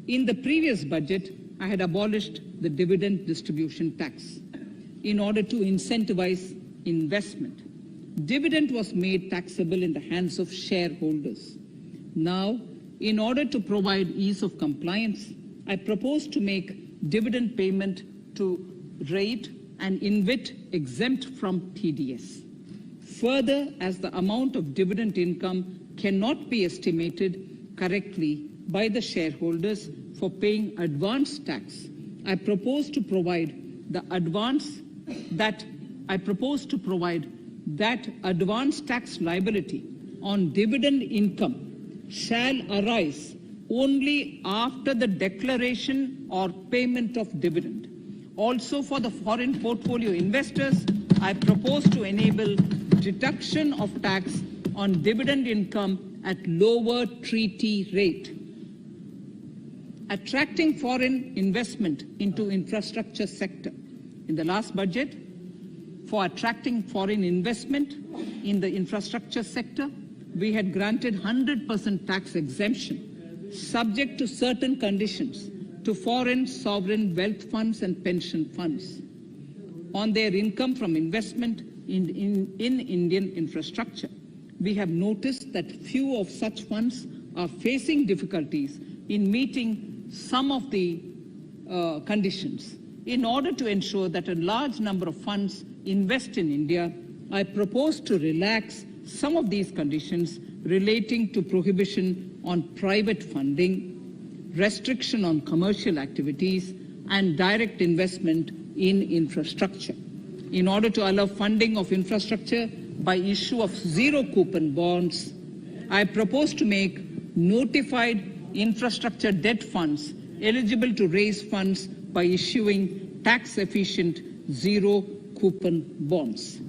In the previous budget, I had abolished the dividend distribution tax in order to incentivize investment. Dividend was made taxable in the hands of shareholders. Now, in order to provide ease of compliance, I propose to make dividend payment to rate and InvIT exempt from TDS. Further, as the amount of dividend income cannot be estimated correctly by the shareholders for paying advance tax, I propose to provide that advance tax liability on dividend income shall arise only after the declaration or payment of dividend. Also, for the foreign portfolio investors, I propose to enable deduction of tax on dividend income at lower treaty rate. Attracting foreign investment into infrastructure sector. In the last budget, for attracting foreign investment in the infrastructure sector, we had granted 100% tax exemption subject to certain conditions, to foreign sovereign wealth funds and pension funds on their income from investment in Indian infrastructure. We have noticed that few of such funds are facing difficulties in meeting some of the conditions. In order to ensure that a large number of funds invest in India, I propose to relax some of these conditions relating to prohibition on private funding, restriction on commercial activities, and direct investment in infrastructure. In order to allow funding of infrastructure by issue of zero-coupon bonds, I propose to make notified infrastructure debt funds eligible to raise funds by issuing tax-efficient zero-coupon bonds.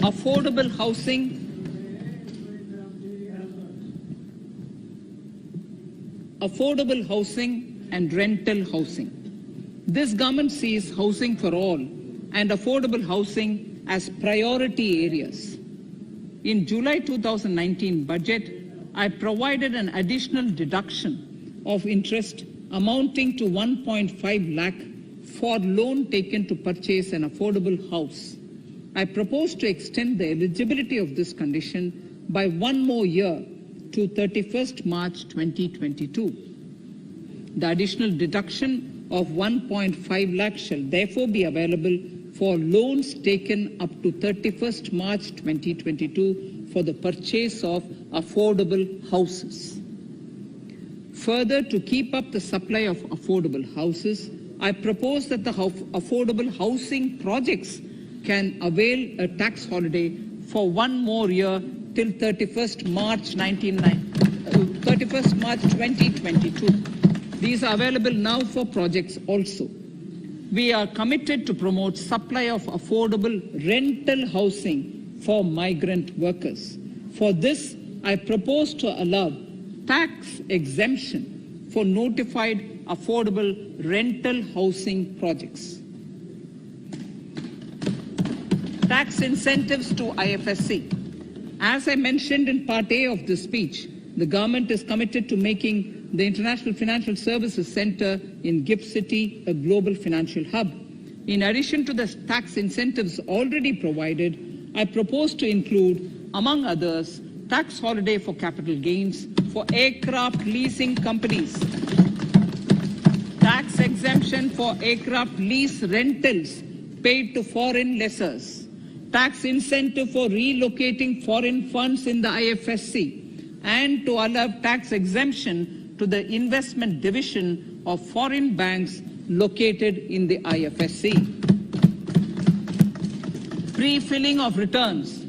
Affordable housing and rental housing. This government sees housing for all and affordable housing as priority areas. In July 2019 budget, I provided an additional deduction of interest amounting to 1.5 lakh for loan taken to purchase an affordable house. I propose to extend the eligibility of this condition by 1 more year to 31st March 2022. The additional deduction of 1.5 lakh shall therefore be available for loans taken up to 31st March 2022 for the purchase of affordable houses. Further, to keep up the supply of affordable houses, I propose that the affordable housing projects can avail a tax holiday for 1 more year till 31st March 2022. These are available now for projects also. We are committed to promote supply of affordable rental housing for migrant workers. For this, I propose to allow tax exemption for notified affordable rental housing projects. Tax incentives to IFSC. As I mentioned in Part A of this speech, the government is committed to making the International Financial Services Center in GIFT City a global financial hub. In addition to the tax incentives already provided, I propose to include, among others, tax holiday for capital gains for aircraft leasing companies, tax exemption for aircraft lease rentals paid to foreign lessors, tax incentive for relocating foreign funds in the IFSC, and to allow tax exemption to the investment division of foreign banks located in the IFSC. Pre-filling of returns.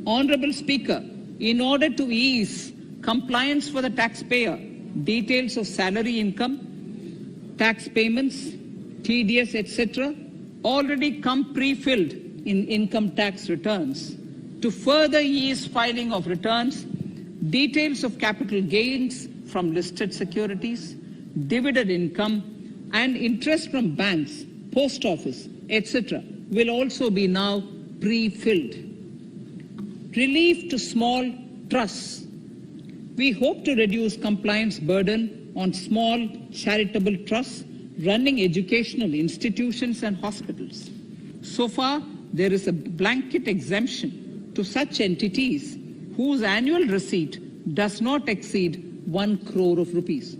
Honorable Speaker, in order to ease compliance for the taxpayer, details of salary income, tax payments, TDS, etc., already come pre-filled in income tax returns. To further ease filing of returns, details of capital gains from listed securities, dividend income, and interest from banks, post office, etc., will also be now pre-filled. Relief to small trusts. We hope to reduce compliance burden on small charitable trusts running educational institutions and hospitals. So far, there is a blanket exemption to such entities whose annual receipt does not exceed 1 crore of rupees.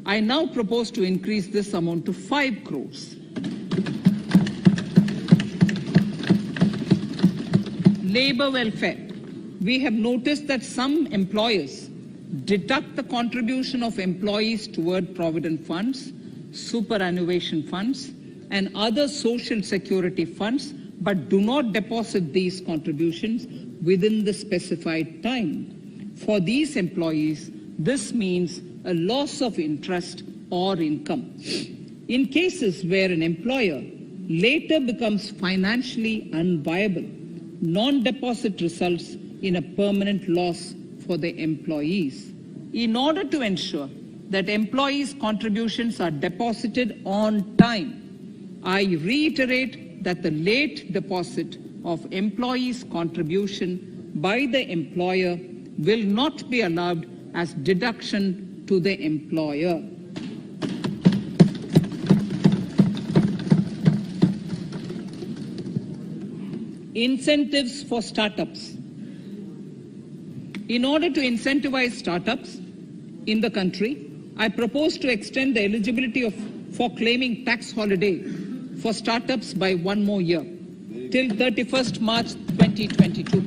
I now propose to increase this amount to 5 crores. Labor welfare. We have noticed that some employers deduct the contribution of employees toward provident funds, superannuation funds, and other social security funds, but do not deposit these contributions within the specified time. For these employees, this means a loss of interest or income. In cases where an employer later becomes financially unviable, non-deposit results in a permanent loss for the employees. In order to ensure that employees' contributions are deposited on time, I reiterate that the late deposit of employees' contribution by the employer will not be allowed as deduction to the employer. Incentives for startups. In order to incentivize startups in the country, I propose to extend the eligibility for claiming tax holiday for startups by 1 more year, till 31st March 2022.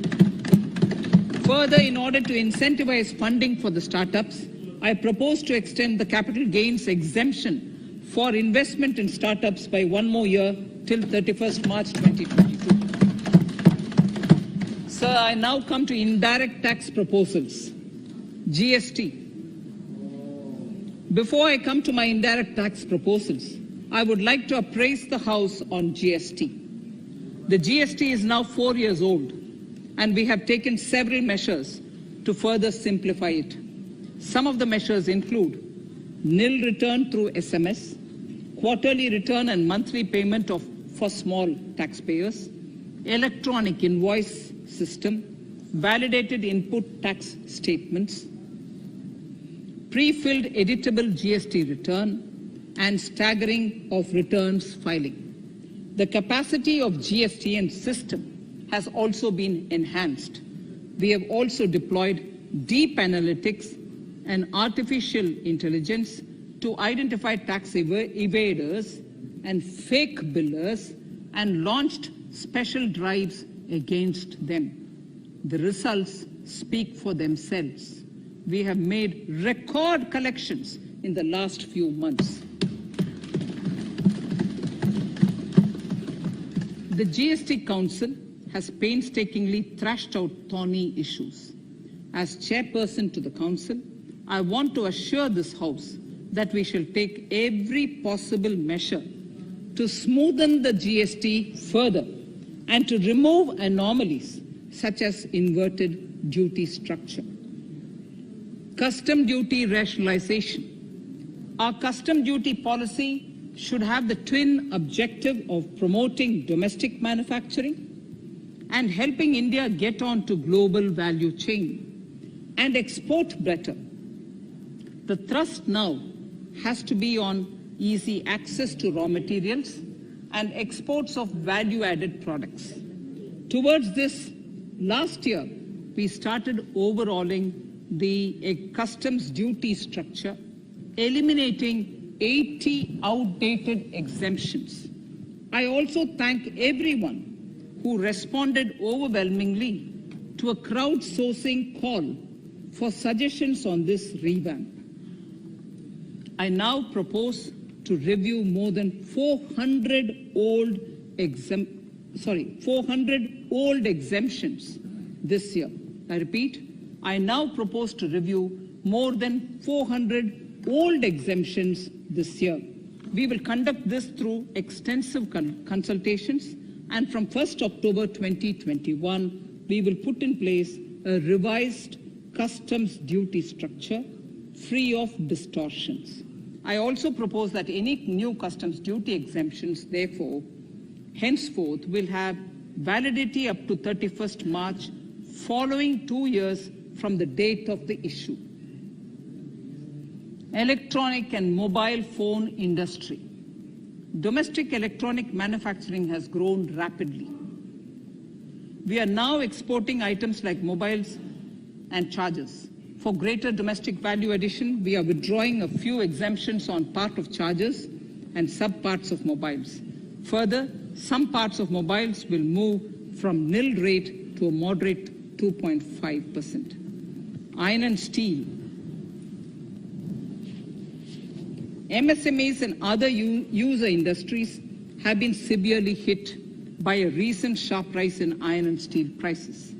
Further, in order to incentivize funding for the startups, I propose to extend the capital gains exemption for investment in startups by 1 more year, till 31st March 2022. Sir, I now come to indirect tax proposals, GST. Before I come to my indirect tax proposals, I would like to appraise the House on GST. The GST is now 4 years old, and we have taken several measures to further simplify it. Some of the measures include nil return through SMS, quarterly return and monthly payment for small taxpayers, electronic invoice system, validated input tax statements, pre-filled editable GST return, and staggering of returns filing. The capacity of GST and system has also been enhanced. We have also deployed deep analytics and artificial intelligence to identify tax evaders and fake billers and launched special drives against them. The results speak for themselves. We have made record collections in the last few months. The GST Council has painstakingly thrashed out thorny issues. As chairperson to the Council, I want to assure this House that we shall take every possible measure to smoothen the GST further and to remove anomalies such as inverted duty structure. Custom duty rationalization. Our custom duty policy should have the twin objective of promoting domestic manufacturing and helping India get on to global value chain and export better. The thrust now has to be on easy access to raw materials and exports of value-added products. Towards this, last year, we started overhauling the customs duty structure, eliminating 80 outdated exemptions. I also thank everyone who responded overwhelmingly to a crowdsourcing call for suggestions on this revamp. I now propose to review more than 400 old exemptions this year. I repeat, I now propose to review more than 400 old exemptions this year. We will conduct this through extensive consultations, and from 1st October 2021, we will put in place a revised customs duty structure free of distortions. I also propose that any new customs duty exemptions, therefore, henceforth will have validity up to 31st March, following 2 years from the date of the issue. Electronic and mobile phone industry. Domestic electronic manufacturing has grown rapidly. We are now exporting items like mobiles and chargers. For greater domestic value addition, we are withdrawing a few exemptions on part of chargers and subparts of mobiles. Further, some parts of mobiles will move from nil rate to a moderate 2.5%. Iron and steel. MSMEs and other user industries have been severely hit by a recent sharp rise in iron and steel prices.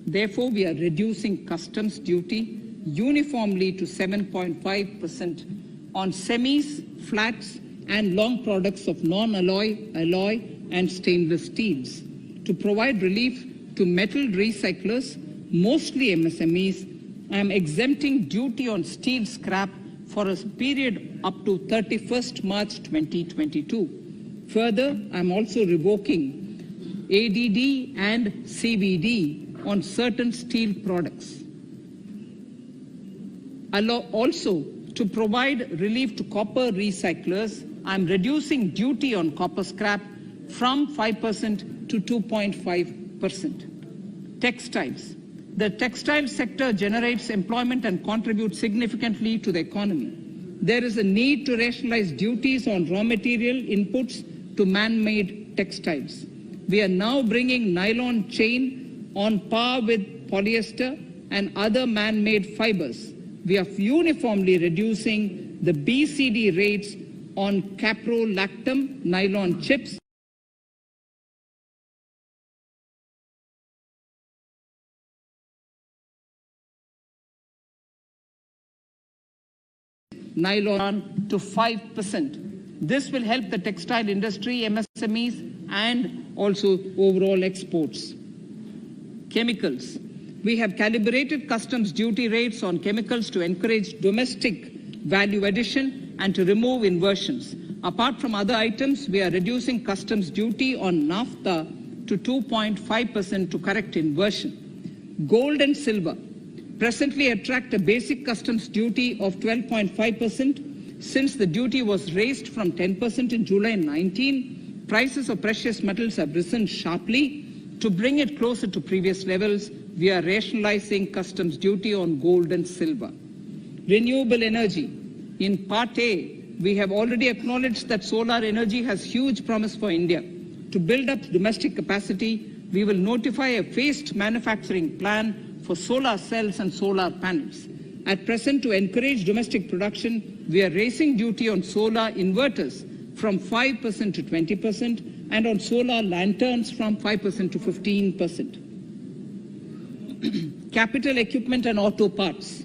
Therefore, we are reducing customs duty uniformly to 7.5% on semis, flats, and long products of non-alloy, alloy, and stainless steels. To provide relief to metal recyclers, mostly MSMEs, I am exempting duty on steel scrap for a period up to 31st March 2022. Further, I am also revoking ADD and CVD on certain steel products. Also, to provide relief to copper recyclers, I'm reducing duty on copper scrap from 5% to 2.5%. Textiles. The textile sector generates employment and contributes significantly to the economy. There is a need to rationalize duties on raw material inputs to man-made textiles. We are now bringing nylon chain on par with polyester and other man-made fibers. We are uniformly reducing the BCD rates on caprolactam nylon chips, nylon to 5%. This will help the textile industry, MSMEs, and also overall exports. Chemicals. We have calibrated customs duty rates on chemicals to encourage domestic value addition and to remove inversions. Apart from other items, we are reducing customs duty on naphtha to 2.5% to correct inversion. Gold and silver presently attract a basic customs duty of 12.5%. Since the duty was raised from 10% in July 19, prices of precious metals have risen sharply. To bring it closer to previous levels, we are rationalizing customs duty on gold and silver. Renewable energy. In Part A, we have already acknowledged that solar energy has huge promise for India. To build up domestic capacity, we will notify a phased manufacturing plan for solar cells and solar panels. At present, to encourage domestic production, we are raising duty on solar inverters from 5% to 20% and on solar lanterns from 5% to 15%. Capital equipment and auto parts.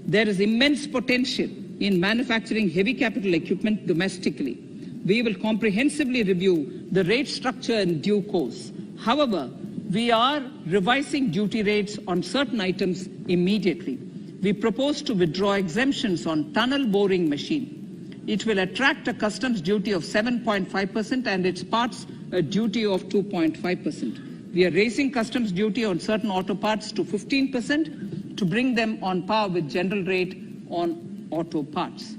There is immense potential in manufacturing heavy capital equipment domestically. We will comprehensively review the rate structure in due course. However, we are revising duty rates on certain items immediately. We propose to withdraw exemptions on tunnel boring machine. It will attract a customs duty of 7.5% and its parts a duty of 2.5%. We are raising customs duty on certain auto parts to 15% to bring them on par with general rate on auto parts.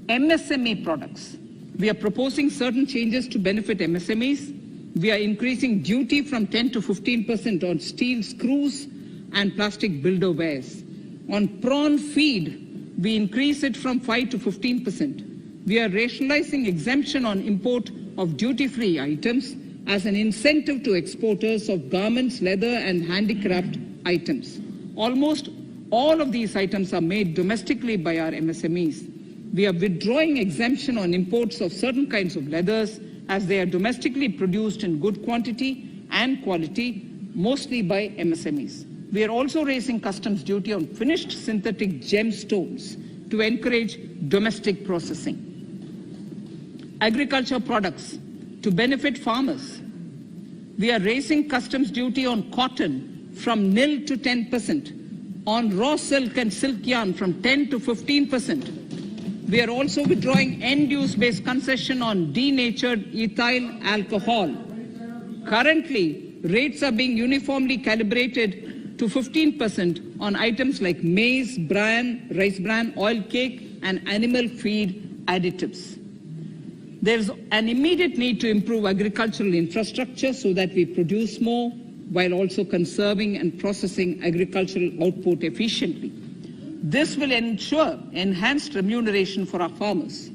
MSME products. We are proposing certain changes to benefit MSMEs. We are increasing duty from 10 to 15% on steel screws and plastic builder wares. On prawn feed, we increase it from 5 to 15%. We are rationalizing exemption on import of duty-free items as an incentive to exporters of garments, leather, and handicraft items. Almost all of these items are made domestically by our MSMEs. We are withdrawing exemption on imports of certain kinds of leathers as they are domestically produced in good quantity and quality, mostly by MSMEs. We are also raising customs duty on finished synthetic gemstones to encourage domestic processing. Agriculture products to benefit farmers. We are raising customs duty on cotton from nil to 10%, on raw silk and silk yarn from 10 to 15%. We are also withdrawing end-use-based concession on denatured ethyl alcohol. Currently, rates are being uniformly calibrated to 15% on items like maize, bran, rice bran, oil cake, and animal feed additives. There is an immediate need to improve agricultural infrastructure so that we produce more while also conserving and processing agricultural output efficiently. This will ensure enhanced remuneration for our farmers.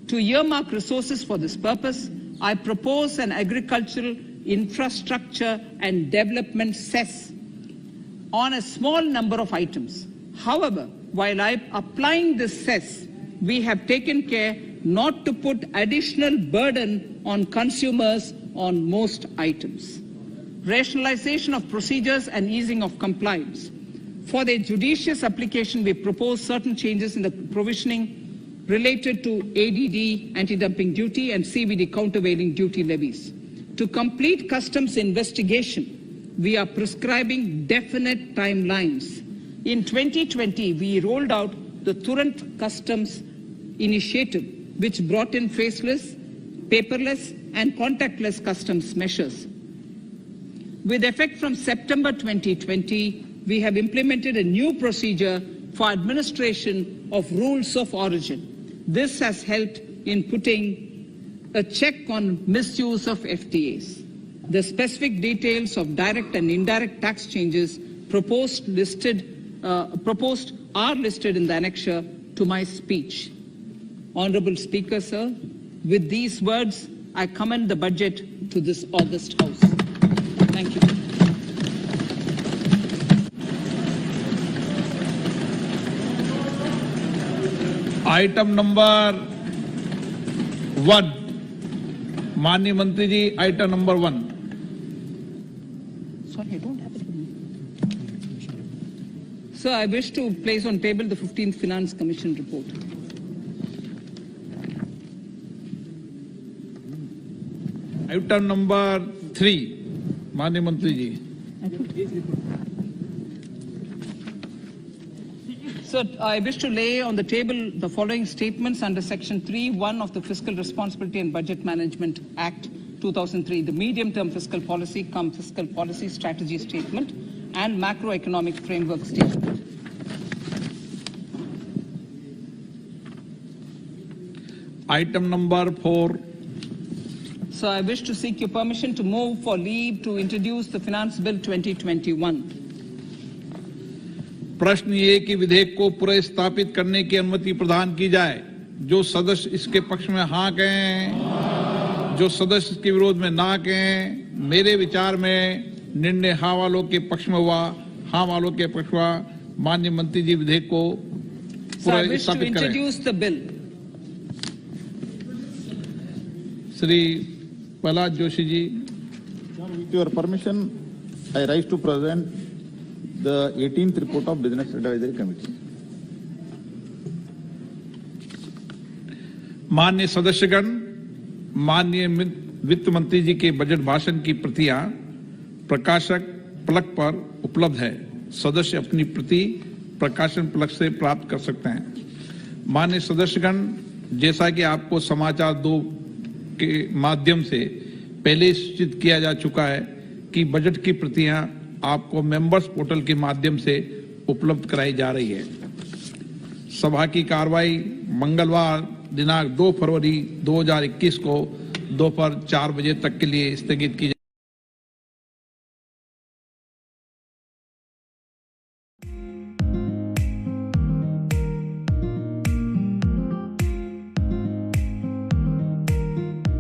To earmark resources for this purpose, I propose an agricultural infrastructure and development cess on a small number of items. However, while applying this cess, we have taken care not to put additional burden on consumers on most items. Rationalization of procedures and easing of compliance. For the judicious application, we propose certain changes in the provisioning related to ADD, anti-dumping duty, and CVD, countervailing duty levies. To complete customs investigation, we are prescribing definite timelines. In 2020, we rolled out the Turant Customs Initiative, which brought in faceless, paperless, and contactless customs measures. With effect from September 2020, we have implemented a new procedure for administration of rules of origin. This has helped in putting a check on misuse of FTAs. The specific details of direct and indirect tax changes proposed are listed in the annexure to my speech. Honorable Speaker, sir, with these words, I commend the budget to this august House. Thank you. Item number 1, माननीय मंत्री जी, item number 1। Sorry, I don't have it. Sir, I wish to place on table the 15th Finance Commission report. Item number 3, माननीय मंत्री जी। Sir, I wish to lay on the table the following statements under Section 3(1) of the Fiscal Responsibility and Budget Management Act 2003, the medium-term fiscal policy fiscal policy strategy statement and macroeconomic framework statement. Item number 4. So I wish to seek your permission to move for leave to introduce the Finance Bill 2021. प्रश्न ये कि विधेयक को पुनर्स्थापित करने की अनुमति प्रदान की जाए। जो सदस्य इसके पक्ष में हाँ कहें, जो सदस्य इसके विरोध में ना कहें। मेरे विचार में निर्णय हाँ वालों के पक्ष में हुआ, हाँ वालों के पक्ष हुआ। माननीय मंत्री जी विधेयक को पुनर्स्थापित करें। Shri Prahlad Joshi ji. With your permission, I rise to present the 18th report of Business Advisory Committee. माननीय सदस्यगण, माननीय वित्त मंत्री जी के बजट भाषण की प्रतियां प्रकाशक फलक पर उपलब्ध है। सदस्य अपनी प्रति प्रकाशन फलक से प्राप्त कर सकते हैं। माननीय सदस्यगण, जैसा कि आपको समाचार 2 के माध्यम से पहले सूचित किया जा चुका है कि बजट की प्रतियां आपको मेंबर्स पोर्टल के माध्यम से उपलब्ध कराई जा रही है। सभा की कार्रवाई मंगलवार दिनांक 2 फरवरी 2021 को दोपहर 4 बजे तक के लिए स्थगित की